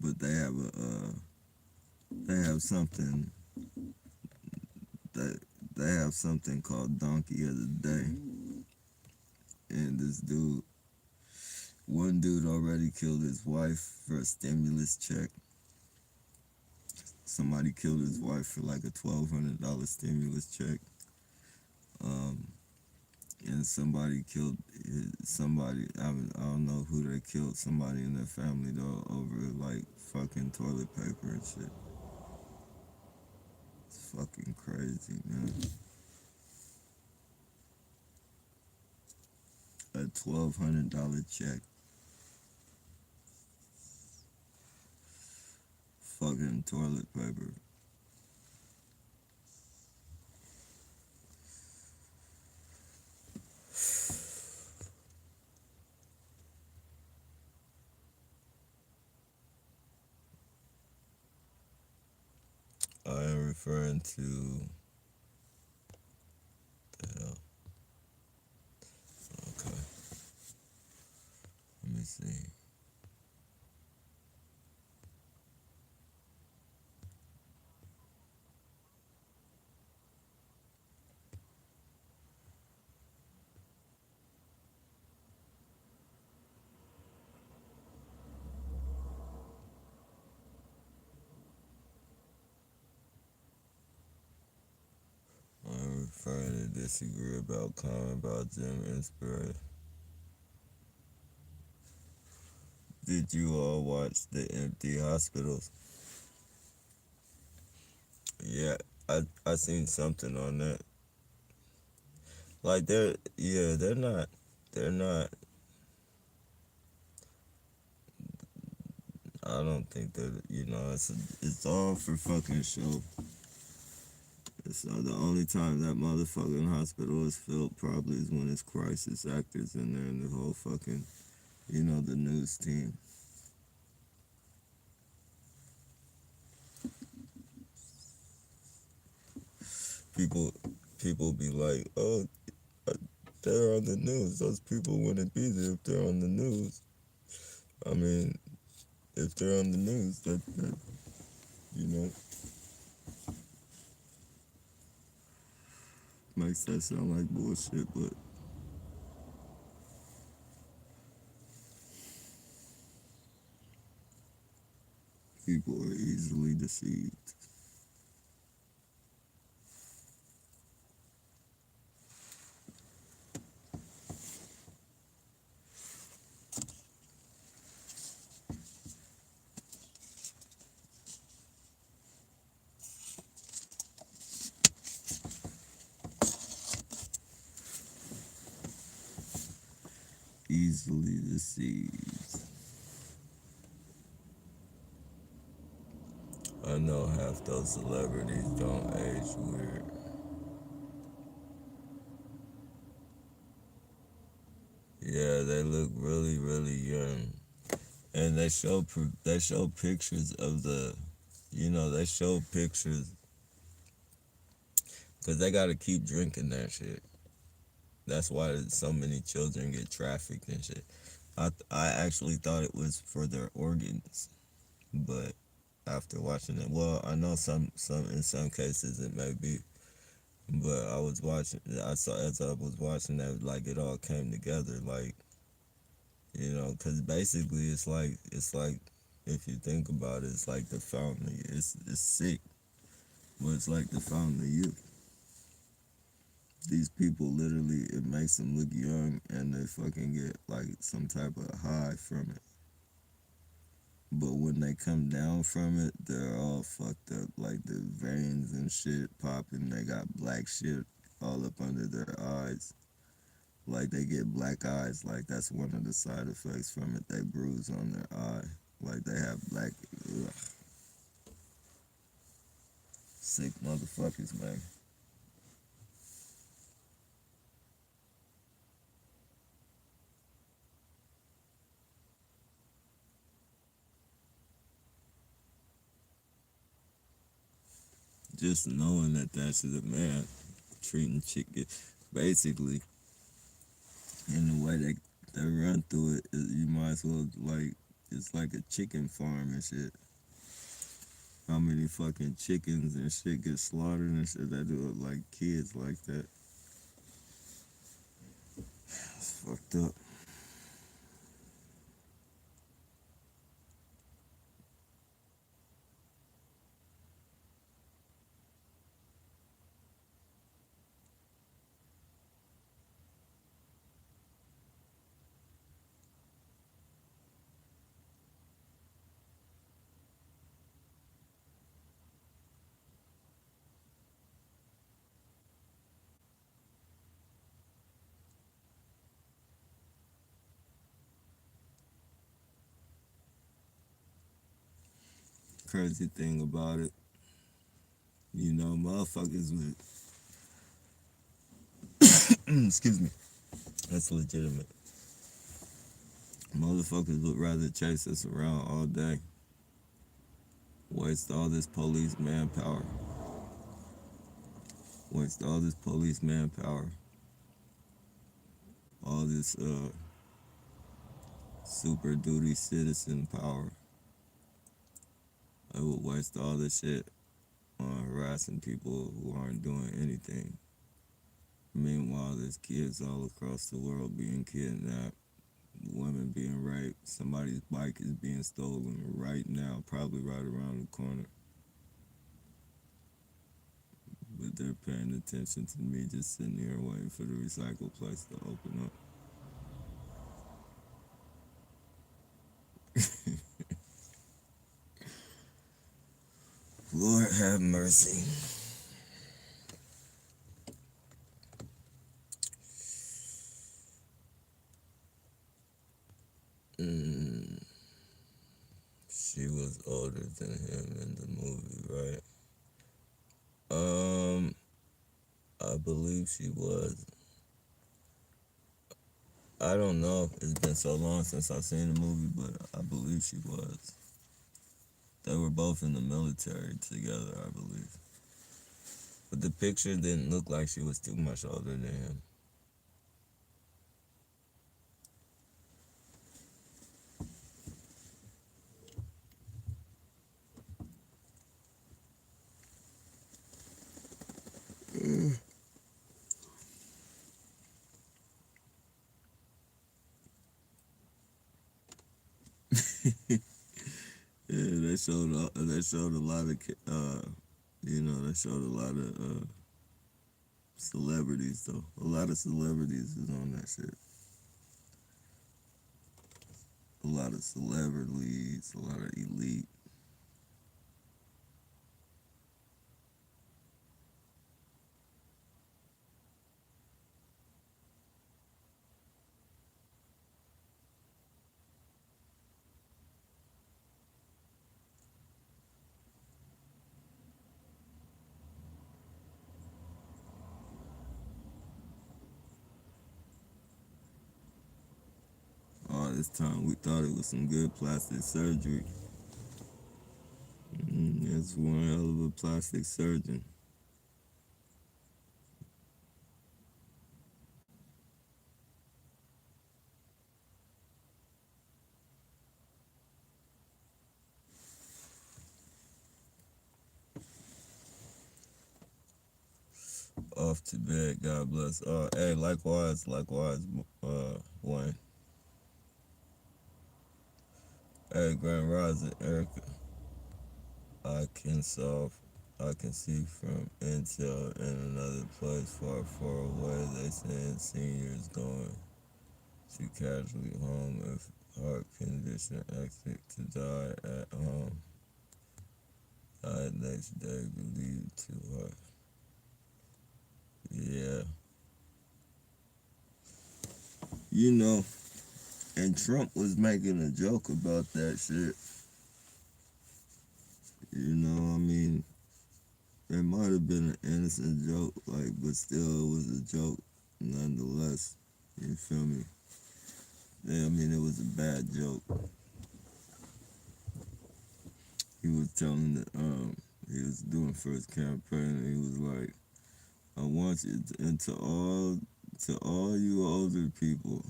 S1: But they have something that they have something called Donkey of the Day, and one dude already killed his wife for a stimulus check. Somebody killed his wife for like a $1,200 stimulus check. And somebody killed somebody. I don't know who they killed. Somebody in their family though over like fucking toilet paper and shit. It's fucking crazy, man. A $1,200 check. Fucking toilet paper. I am referring to the hell. see. I'm referring to disagree about comment about gym inspiration. Did you all watch the empty hospitals? Yeah, I seen something on that. Like they're not. I don't think that it's all for fucking show. So the only time that motherfucking hospital is filled probably is when it's crisis actors in there and the whole fucking the news team. People people be like, oh, uh, they're on the news. Those people wouldn't be there if they're on the news. I mean, if they're on the news, that you know makes that sound like bullshit, but people are easily deceived. Easily deceived. I know half those celebrities don't age weird. Yeah, they look really, really young, and they show pictures of they show pictures because they got to keep drinking that shit. That's why so many children get trafficked and shit. I actually thought it was for their organs, but after watching it, well, I know some in some cases it may be, but I saw as I was watching that, like it all came together, like because basically it's like if you think about it, it's like the fountain. It's sick, but it's like the fountain of youth. These people literally, it makes them look young, and they fucking get like some type of high from it. But when they come down from it, they're all fucked up. Like the veins and shit popping. They got black shit all up under their eyes. Like they get black eyes. Like that's one of the side effects from it. They bruise on their eye. Like they have black. Ugh. Sick motherfuckers, man. Just knowing that that's the man treating chicken, basically, in the way they run through it, you might as well like it's like a chicken farm and shit. How many fucking chickens and shit get slaughtered and shit? They do it like kids like that. It's fucked up. Crazy thing about it, motherfuckers would, excuse me, that's legitimate. Motherfuckers would rather chase us around all day, waste all this police manpower, waste all this police manpower, all this super duty citizen power. They would waste all this shit on harassing people who aren't doing anything. Meanwhile, there's kids all across the world being kidnapped, women being raped, somebody's bike is being stolen right now, probably right around the corner. But they're paying attention to me just sitting here waiting for the recycle place to open up. Lord have mercy. Mm, she was older than him in the movie, right? I believe she was. I don't know. It's been so long since I've seen the movie, but I believe she was. They were both in the military together, I believe. But the picture didn't look like she was too much older than him. Yeah, they showed a lot of they showed a lot of celebrities though. A lot of celebrities is on that shit. A lot of celebrities, a lot of elite. All this time we thought it was some good plastic surgery. That's one hell of a plastic surgeon. Off to bed, God bless. Hey, likewise, Wayne. Hey, Grand Rising, Erica. I can solve. I can see from intel in another place far, far away. They saying seniors going to casually home if heart condition exit to die at home. Died next day believed to heart. Yeah, you know, and Trump was making a joke about that shit. You know, I mean, it might have been an innocent joke, like, but still, it was a joke nonetheless. You feel me? Yeah, I mean, it was a bad joke. He was telling that he was doing for his campaign, and he was like, "I want you to, and to all you older people."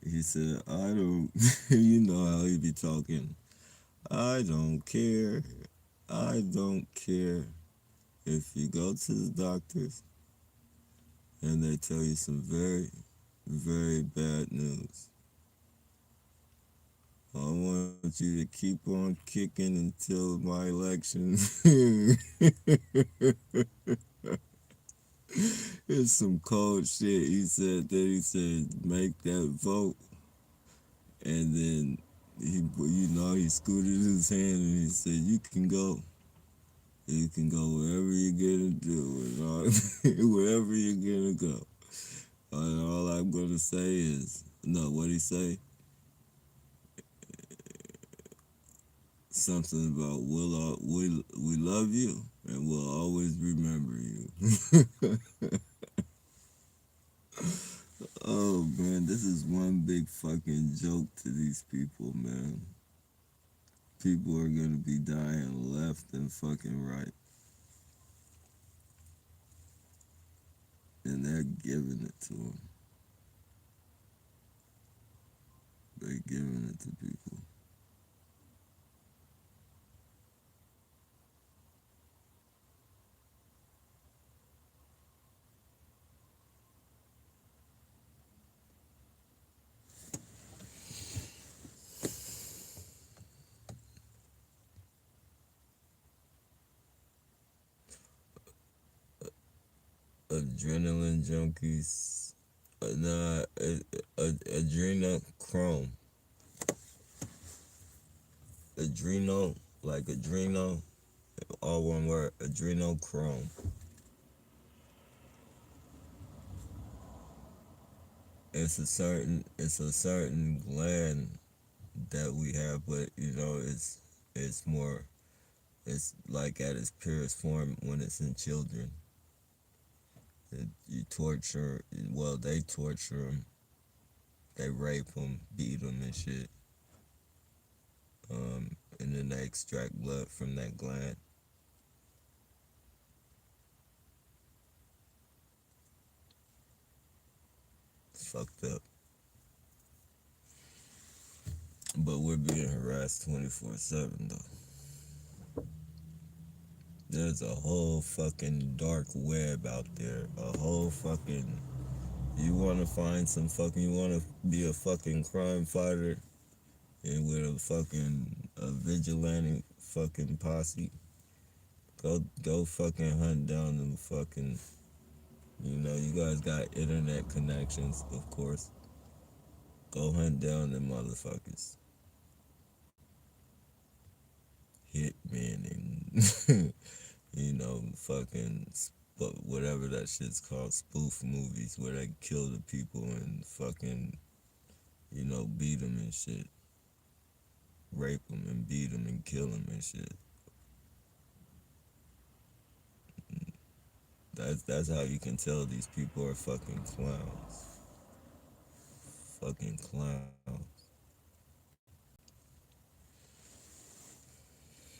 S1: He said, "I don't, you know how he be talking. I don't care. I don't care if you go to the doctors and they tell you some very, very bad news. I want you to keep on kicking until my election." It's some cold shit. He said, make that vote. And then he scooted his hand and he said, you can go. You can go wherever you're gonna do and wherever you're gonna go. And all I'm gonna say is, no, what'd he say? Something about we love you and we'll always remember you. Oh man, this is one big fucking joke to these people, man. People are gonna be dying left and fucking right. And they're giving it to them. They giving it to people. Adrenaline junkies. Adrenochrome. Adreno, like adreno, all one word. Adrenochrome. It's a certain gland that we have, but it's more. It's like at its purest form when it's in children. You torture. Well, they torture them. They rape them, beat them, and shit. And then they extract blood from that gland. It's fucked up. But we're being harassed 24/7 though. There's a whole fucking dark web out there. A whole fucking. You wanna find some fucking. You wanna be a fucking crime fighter and with a vigilante fucking posse. Go fucking hunt down them fucking. You guys got internet connections, of course. Go hunt down them motherfuckers. Hitmen and fucking whatever that shit's called, spoof movies where they kill the people and fucking beat them and shit, rape them and beat them and kill them and shit. That's how you can tell these people are fucking clowns. Fucking clowns.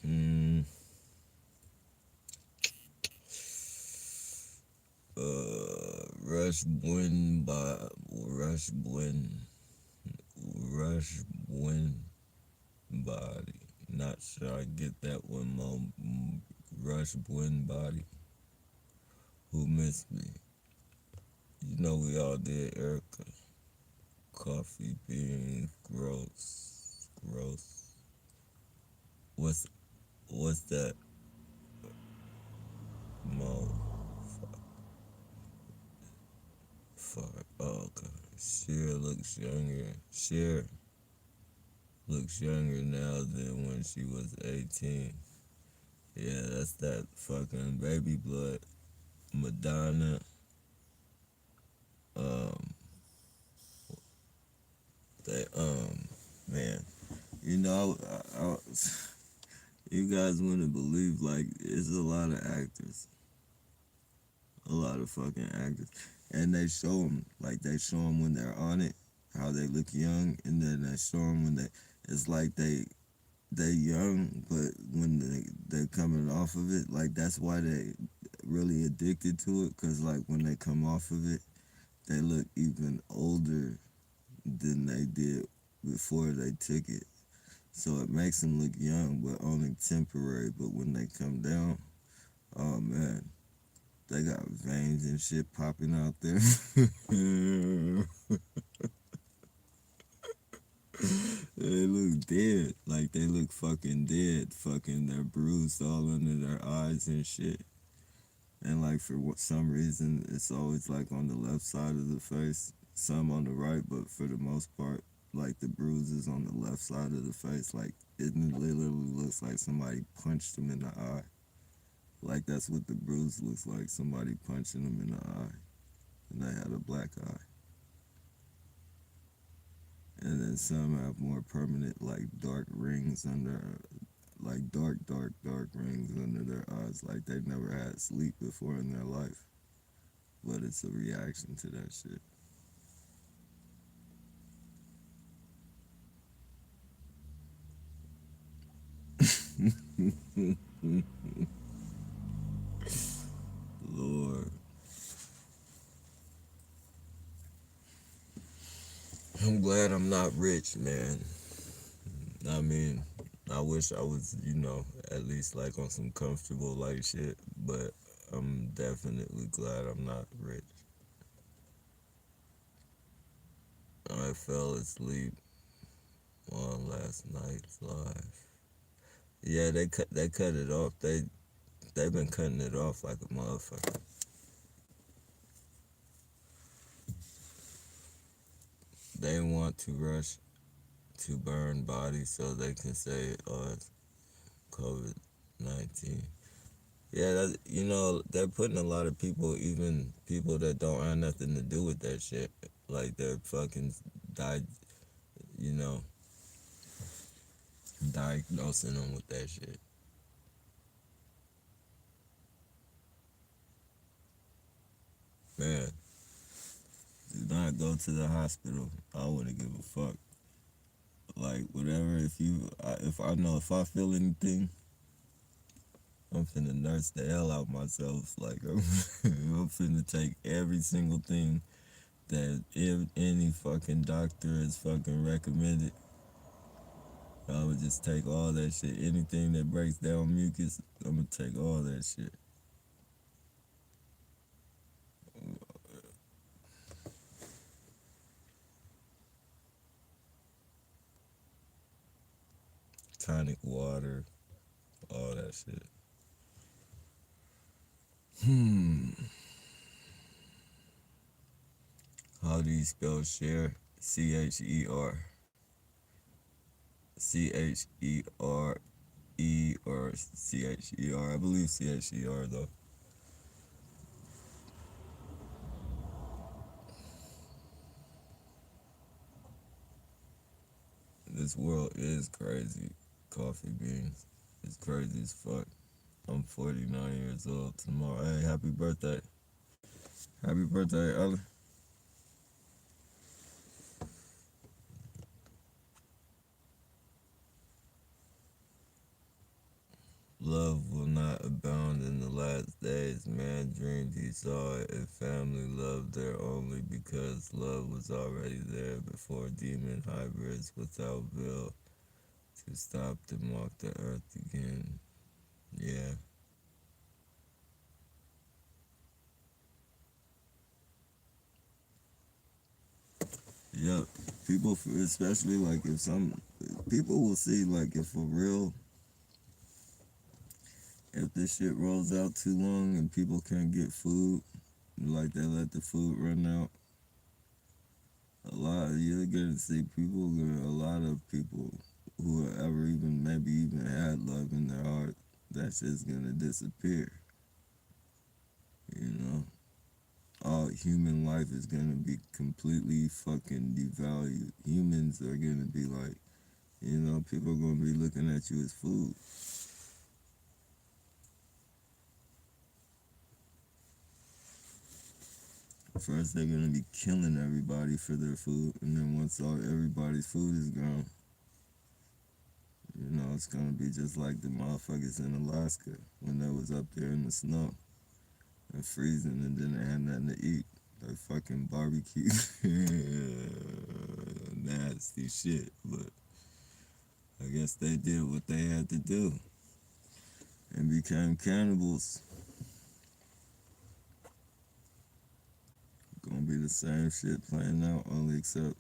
S1: Hmm. Rush Bwin Body. Not sure I get that one more. Rush Bwin Body. Who missed me? We all did, Erica. Coffee beans, gross. What's that? Mo, fuck. Oh, okay. Cher looks younger. Cher looks younger now than when she was 18. Yeah, that's that fucking baby blood. Madonna. They man, I you guys wouldn't believe, like, it's a lot of actors, a lot of fucking actors, and they show them when they're on it, how they look young, and then they show them when it's like they young, but when they coming off of it, like that's why they really addicted to it, cause like when they come off of it, they look even older than they did before they took it. So it makes them look young, but only temporary. But when they come down, oh man, they got veins and shit popping out there. They look dead. Like they look fucking dead. Fucking they're bruised all under their eyes and shit. And like for some reason, it's always like on the left side of the face. Some on the right, but for the most part, like the bruises on the left side of the face, like it literally looks like somebody punched them in the eye. Like that's what the bruise looks like, somebody punching them in the eye. And they had a black eye. And then some have more permanent, like dark rings under, like dark rings under their eyes, like they never had sleep before in their life. But it's a reaction to that shit. Lord. I'm glad I'm not rich, man. I mean, I wish I was, at least like on some comfortable like shit, but I'm definitely glad I'm not rich. I fell asleep on last night's live. Yeah, they cut it off. They've been cutting it off like a motherfucker. They want to rush to burn bodies so they can say, oh, it's COVID-19. Yeah, they're putting a lot of people, even people that don't have nothing to do with that shit, like they're fucking died, you know, diagnosing them with that shit. Man, do not go to the hospital. I wouldn't give a fuck. Like whatever, if I feel anything, I'm finna nurse the hell out myself. Like I'm finna take every single thing that if any fucking doctor is fucking recommended. I would just take all that shit. Anything that breaks down mucus, I'm gonna take all that shit. Tonic water, all that shit. How do you spell share? CHER. CHERE or CHER? I believe CHER though. This world is crazy. Coffee beans. It's crazy as fuck. I'm 49 years old tomorrow. Hey, happy birthday. Happy birthday, Ella. Love will not abound in the last days. Man dreamed he saw it. A family loved there only because love was already there before demon hybrids without veil to stop to walk the earth again. Yeah. Yep. People, especially like if some people will see like if for real, if this shit rolls out too long and people can't get food, like they let the food run out. You're gonna see a lot of people who have ever even maybe even had love in their heart, that shit's gonna disappear. You know, all human life is gonna be completely fucking devalued. Humans are gonna be like, people are gonna be looking at you as food. First, they're gonna be killing everybody for their food, and then once everybody's food is gone, it's gonna be just like the motherfuckers in Alaska when they was up there in the snow and freezing and then they had nothing to eat. They fucking barbecue. Nasty shit, but I guess they did what they had to do and became cannibals. Gonna be the same shit playing out, only except,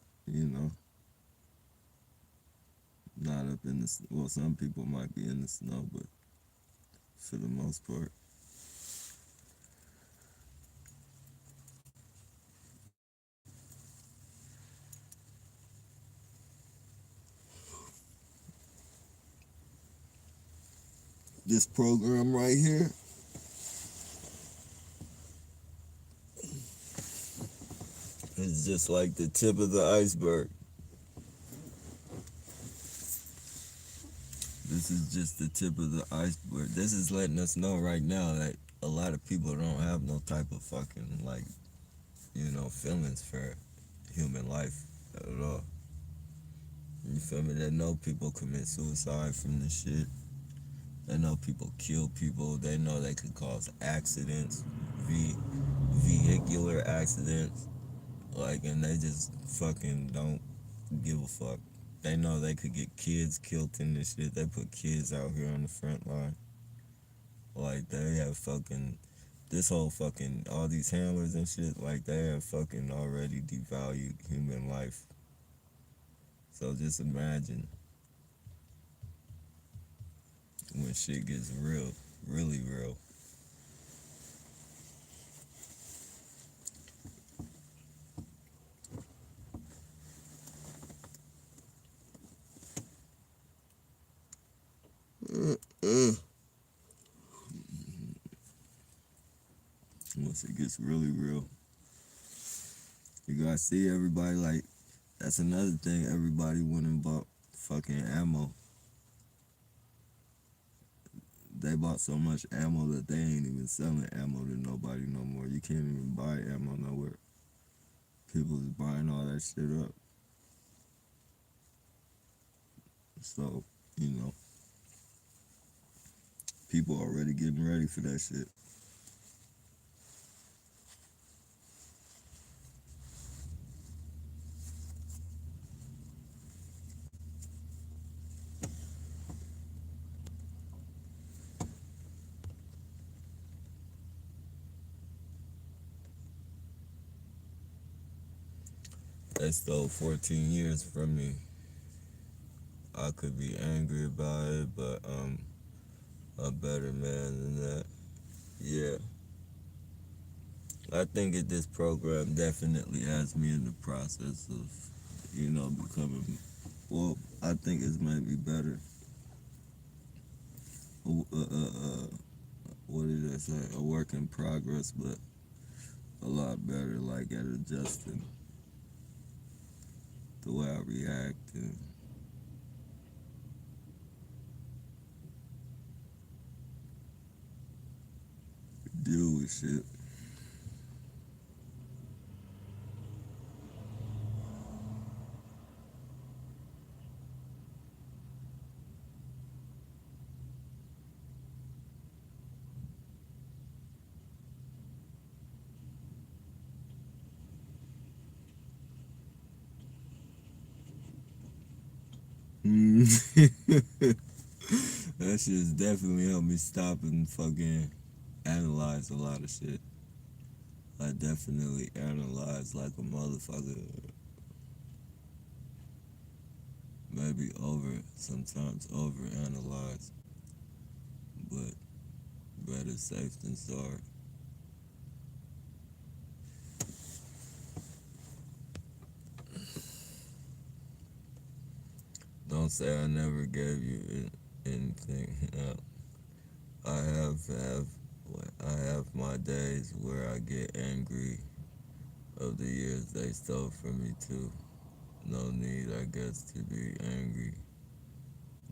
S1: not up in the, well, some people might be in the snow, but for the most part. This program right here is just like the tip of the iceberg. This is just the tip of the iceberg. This is letting us know right now that a lot of people don't have no type of fucking, like, feelings for human life at all. You feel me? They know people commit suicide from this shit. They know people kill people. They know they could cause accidents, vehicular accidents. Like, and they just fucking don't give a fuck. They know they could get kids killed in this shit. They put kids out here on the front line. Like, they have fucking, this whole fucking, all these handlers and shit, like, they have fucking already devalued human life. So just imagine when shit gets real, really real. Once it gets really real, you gotta see everybody. Like, that's another thing. Everybody went and bought fucking ammo. They bought so much ammo that they ain't even selling ammo to nobody no more. You can't even buy ammo nowhere. People is buying all that shit up. So, people already getting ready for that shit. They stole 14 years from me. I could be angry about it, but I'm a better man than that. Yeah. I think that this program definitely has me in the process of, becoming, well, I think it's maybe better. What did I say? A work in progress, but a lot better, like, at adjusting the way I react and deal with shit. That shit's definitely helped me stop and fucking analyze a lot of shit. I definitely analyze like a motherfucker. Maybe sometimes over analyze. But better safe than sorry. Don't say I never gave you anything. I have my days where I get angry of the years they stole from me too. No need, I guess, to be angry.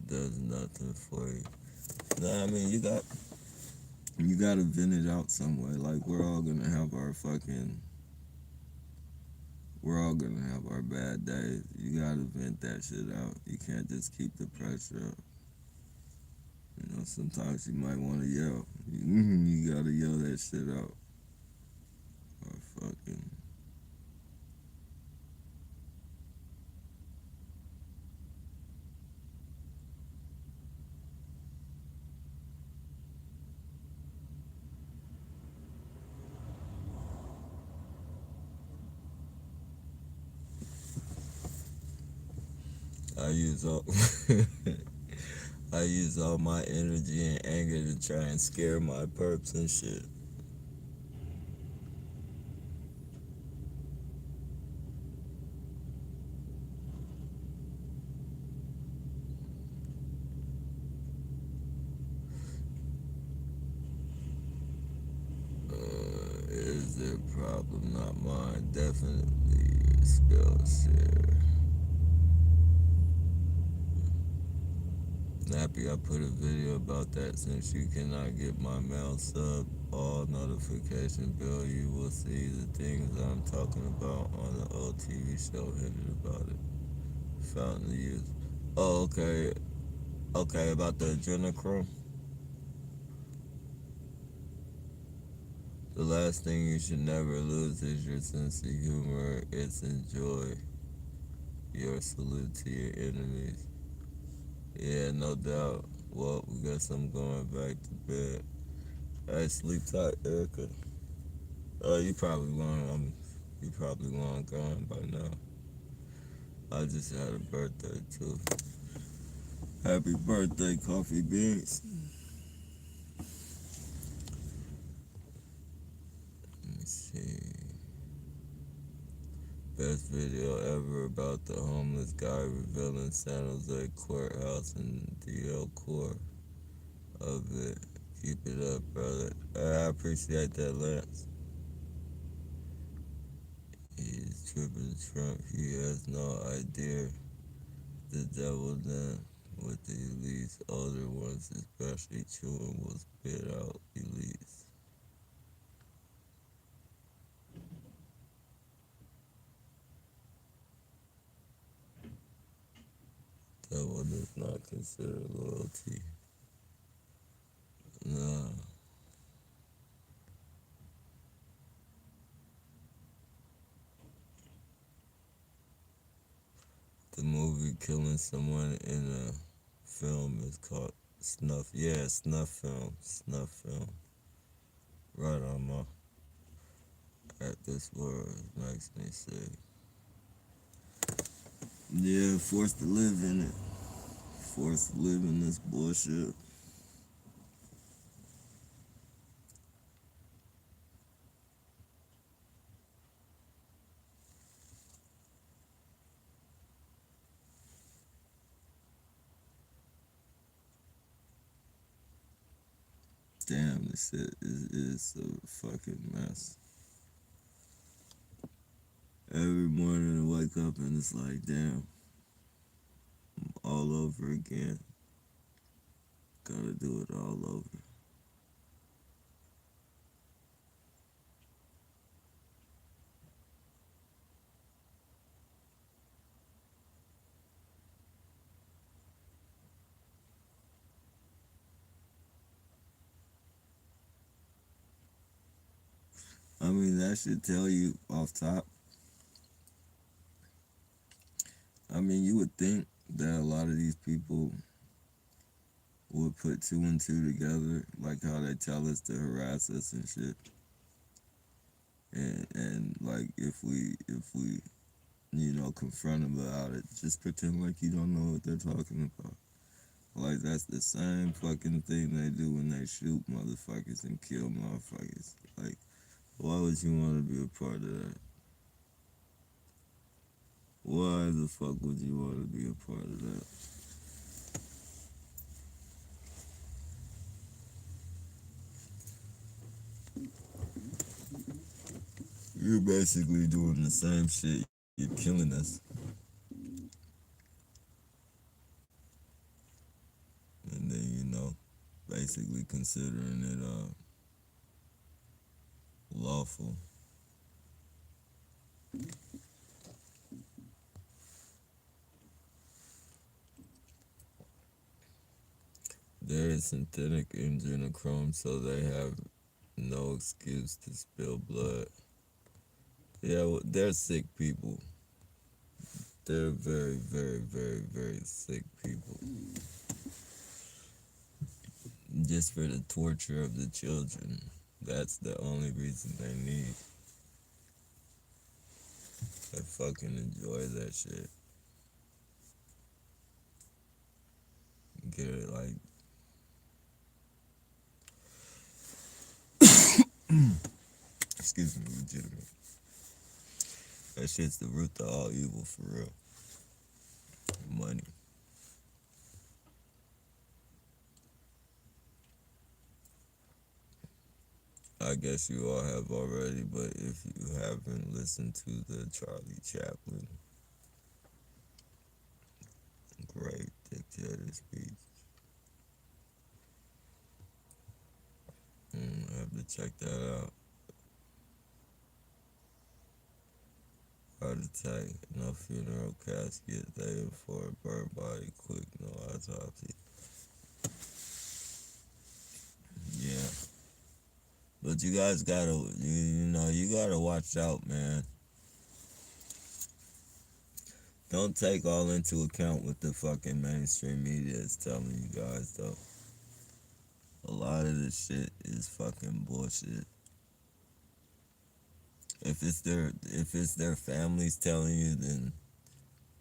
S1: Does nothing for you. Nah, I mean, you gotta vent it out some way. Like, we're all gonna have our bad days. You gotta vent that shit out. You can't just keep the pressure up. Sometimes you might want to yell. You gotta yell that shit out. Or fucking. I use all I use all my energy and anger to try and scare my perps and shit. Is their problem, not mine. Definitely spell share. Nappy, I put a video about that. Since you cannot get my mail sub all notification bell, you will see the things I'm talking about on the old TV show Hidden About It. Fountain Youth. Oh, okay. Okay, about the adrenochrome. The last thing you should never lose is your sense of humor. It's enjoy. Your salute to your enemies. Yeah, no doubt. Well, we guess I'm going back to bed. Hey, sleep tight, Erica. You probably long. You probably long gone by now. I just had a birthday too. Happy birthday, Coffee Beans. Let me see. Best video ever about the homeless guy revealing San Jose courthouse and DL core of it. Keep it up, brother. I appreciate that, Lance. He's tripping Trump. He has no idea the devil done with the elites. Older ones, especially chewing, will spit out elites. Devil does not consider loyalty. Nah. The movie killing someone in a film is called Snuff. Yeah, Snuff film. Snuff film. Right on my. At this word makes me sick. Yeah, forced to live in it. Forced to live in this bullshit. Damn, this shit is a fucking mess. Every morning I wake up and it's like, damn, I'm all over again. Gotta do it all over. I mean, that should tell you off top. I mean, you would think that a lot of these people would put two and two together, like how they tell us to harass us and shit. And like if we confront them about it, just pretend like you don't know what they're talking about. Like that's the same fucking thing they do when they shoot motherfuckers and kill motherfuckers. Like, why would you want to be a part of that? Why the fuck would you want to be a part of that? You're basically doing the same shit. You're killing us. And then, basically considering it lawful. There is synthetic adrenochrome, so they have no excuse to spill blood. Yeah, well, they're sick people. They're very, very, very, very sick people. Just for the torture of the children. That's the only reason they need. They fucking enjoy that shit. Get it like. Excuse me, legitimate. That shit's the root of all evil for real. Money. I guess you all have already, but if you haven't listened to the Charlie Chaplin great dictator speech, I have to check that out. Heart attack, no funeral casket, they for a burnt body, quick, no autopsy. Yeah. But you guys gotta, you gotta watch out, man. don't take all into account what the fucking mainstream media is telling you guys though. A lot of this shit is fucking bullshit. If it's their families telling you, then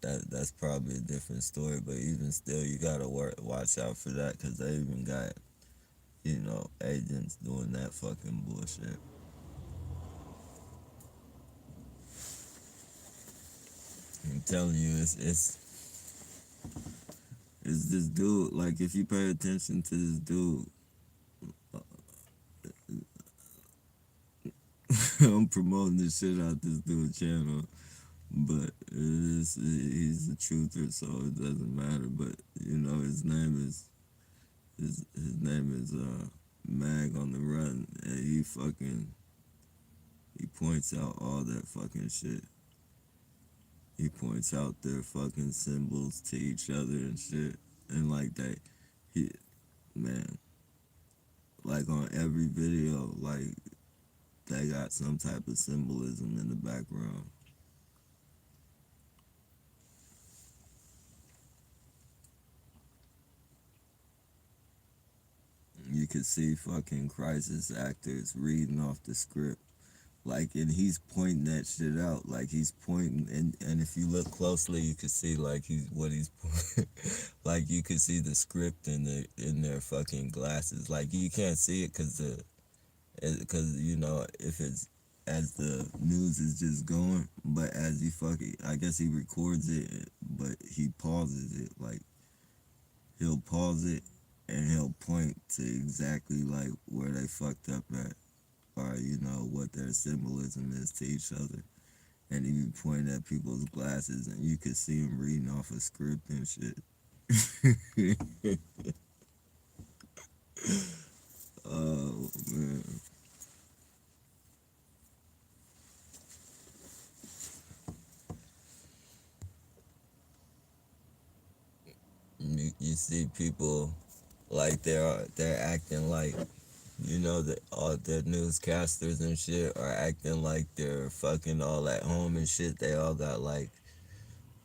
S1: that's probably a different story. But even still, you gotta watch out for that because they even got agents doing that fucking bullshit. I'm telling you, it's this dude. Like if you pay attention to this dude, I'm promoting the shit out this dude's channel, but he's a truther, so it doesn't matter. But his name is Mag on the Run, and he points out all that fucking shit. He points out their fucking symbols to each other and shit, and like that, he man, like on every video, like they got some type of symbolism in the background. You could see fucking crisis actors reading off the script. Like, and he's pointing that shit out. Like, he's pointing, and if you look closely, you can see, like, he's like, you can see the script in their fucking glasses. Like, you can't see it because if it's, as the news is just going, but as I guess he records it, but he pauses it. Like, he'll pause it, and he'll point to exactly, like, where they fucked up at, or what their symbolism is to each other, and he be pointing at people's glasses, and you could see him reading off a script and shit. Oh man, you see people like they're acting like that all the newscasters and shit are acting like they're fucking all at home and shit. They all got like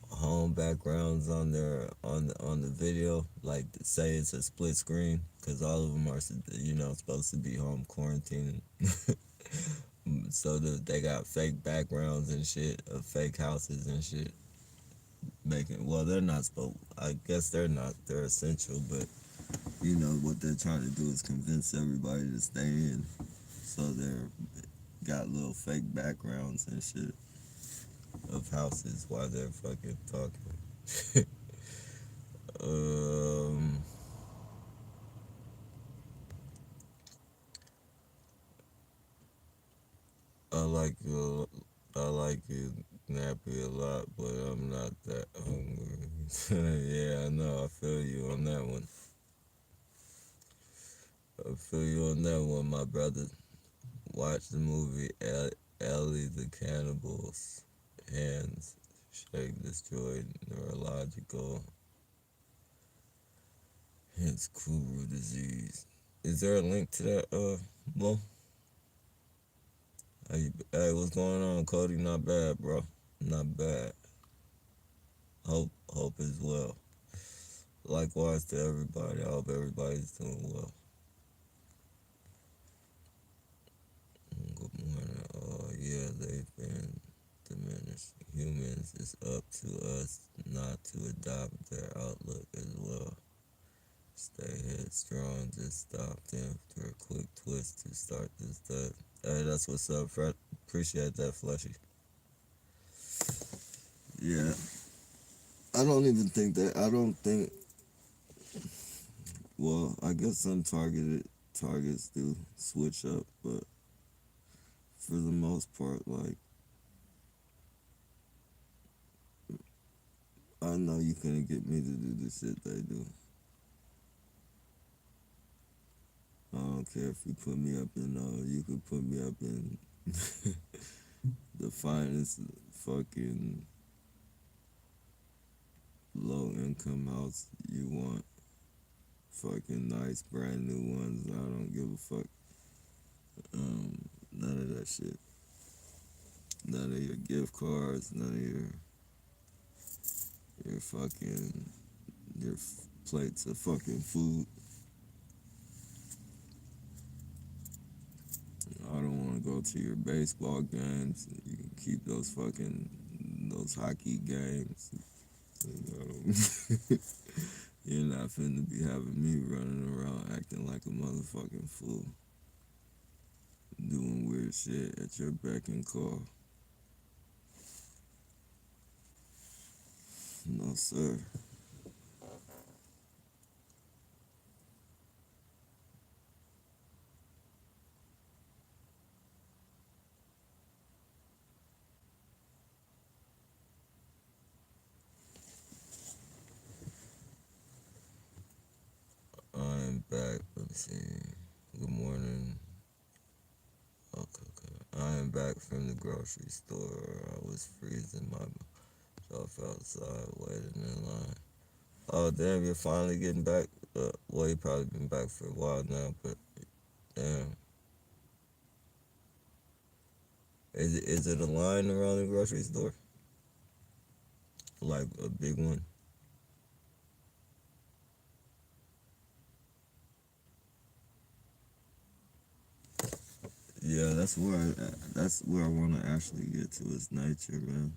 S1: home backgrounds on their on the video, like say it's a split screen, because all of them are supposed to be home quarantining. So they got fake backgrounds and shit of fake houses and shit, they're not supposed, I guess they're not, they're essential, but what they're trying to do is convince everybody to stay in, so they're got little fake backgrounds and shit of houses while they're fucking talking. I like you. I like you, Nappy, a lot, but I'm not that hungry. Yeah, I know. I feel you on that one. I feel you on that one, my brother. Watch the movie Ellie the Cannibal's Hands Shake Destroyed Neurological Hence Kuru Disease. Is there a link to that, Mo? Hey, what's going on, Cody? Not bad, bro. Not bad. Hope as well. Likewise to everybody. I hope everybody's doing well. Good morning. Oh yeah, they've been diminished. Humans, it's up to us not to adopt their outlook as well. Stay headstrong. Just stop them for a quick twist to start this stuff. Hey, that's what's up, Fred. Appreciate that, Fleshy. Yeah. I don't even think that. I don't think. Well, I guess some targets do switch up, but for the most part, like, I know you couldn't get me to do the shit they do. I don't care if you put me up in, you could put me up in the finest fucking low income house you want. Fucking nice brand new ones. I don't give a fuck. None of that shit. None of your gift cards. None of your your fucking your plates of fucking food. I don't want to go to your baseball games. You can keep those hockey games. You're not finna be having me running around acting like a motherfucking fool, doing weird shit at your beck and call. No, sir. I'm back. Let me see. Good morning. Okay. I am back from the grocery store. I was freezing my myself outside waiting in line. Oh, damn, you're finally getting back. Well, you probably been back for a while now, but damn. Is it a line around the grocery store? Like a big one? Yeah, that's where I want to actually get to is nature, man.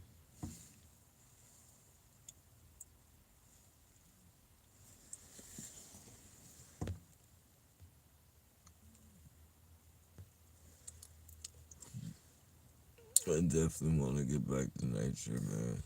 S1: I definitely want to get back to nature, man.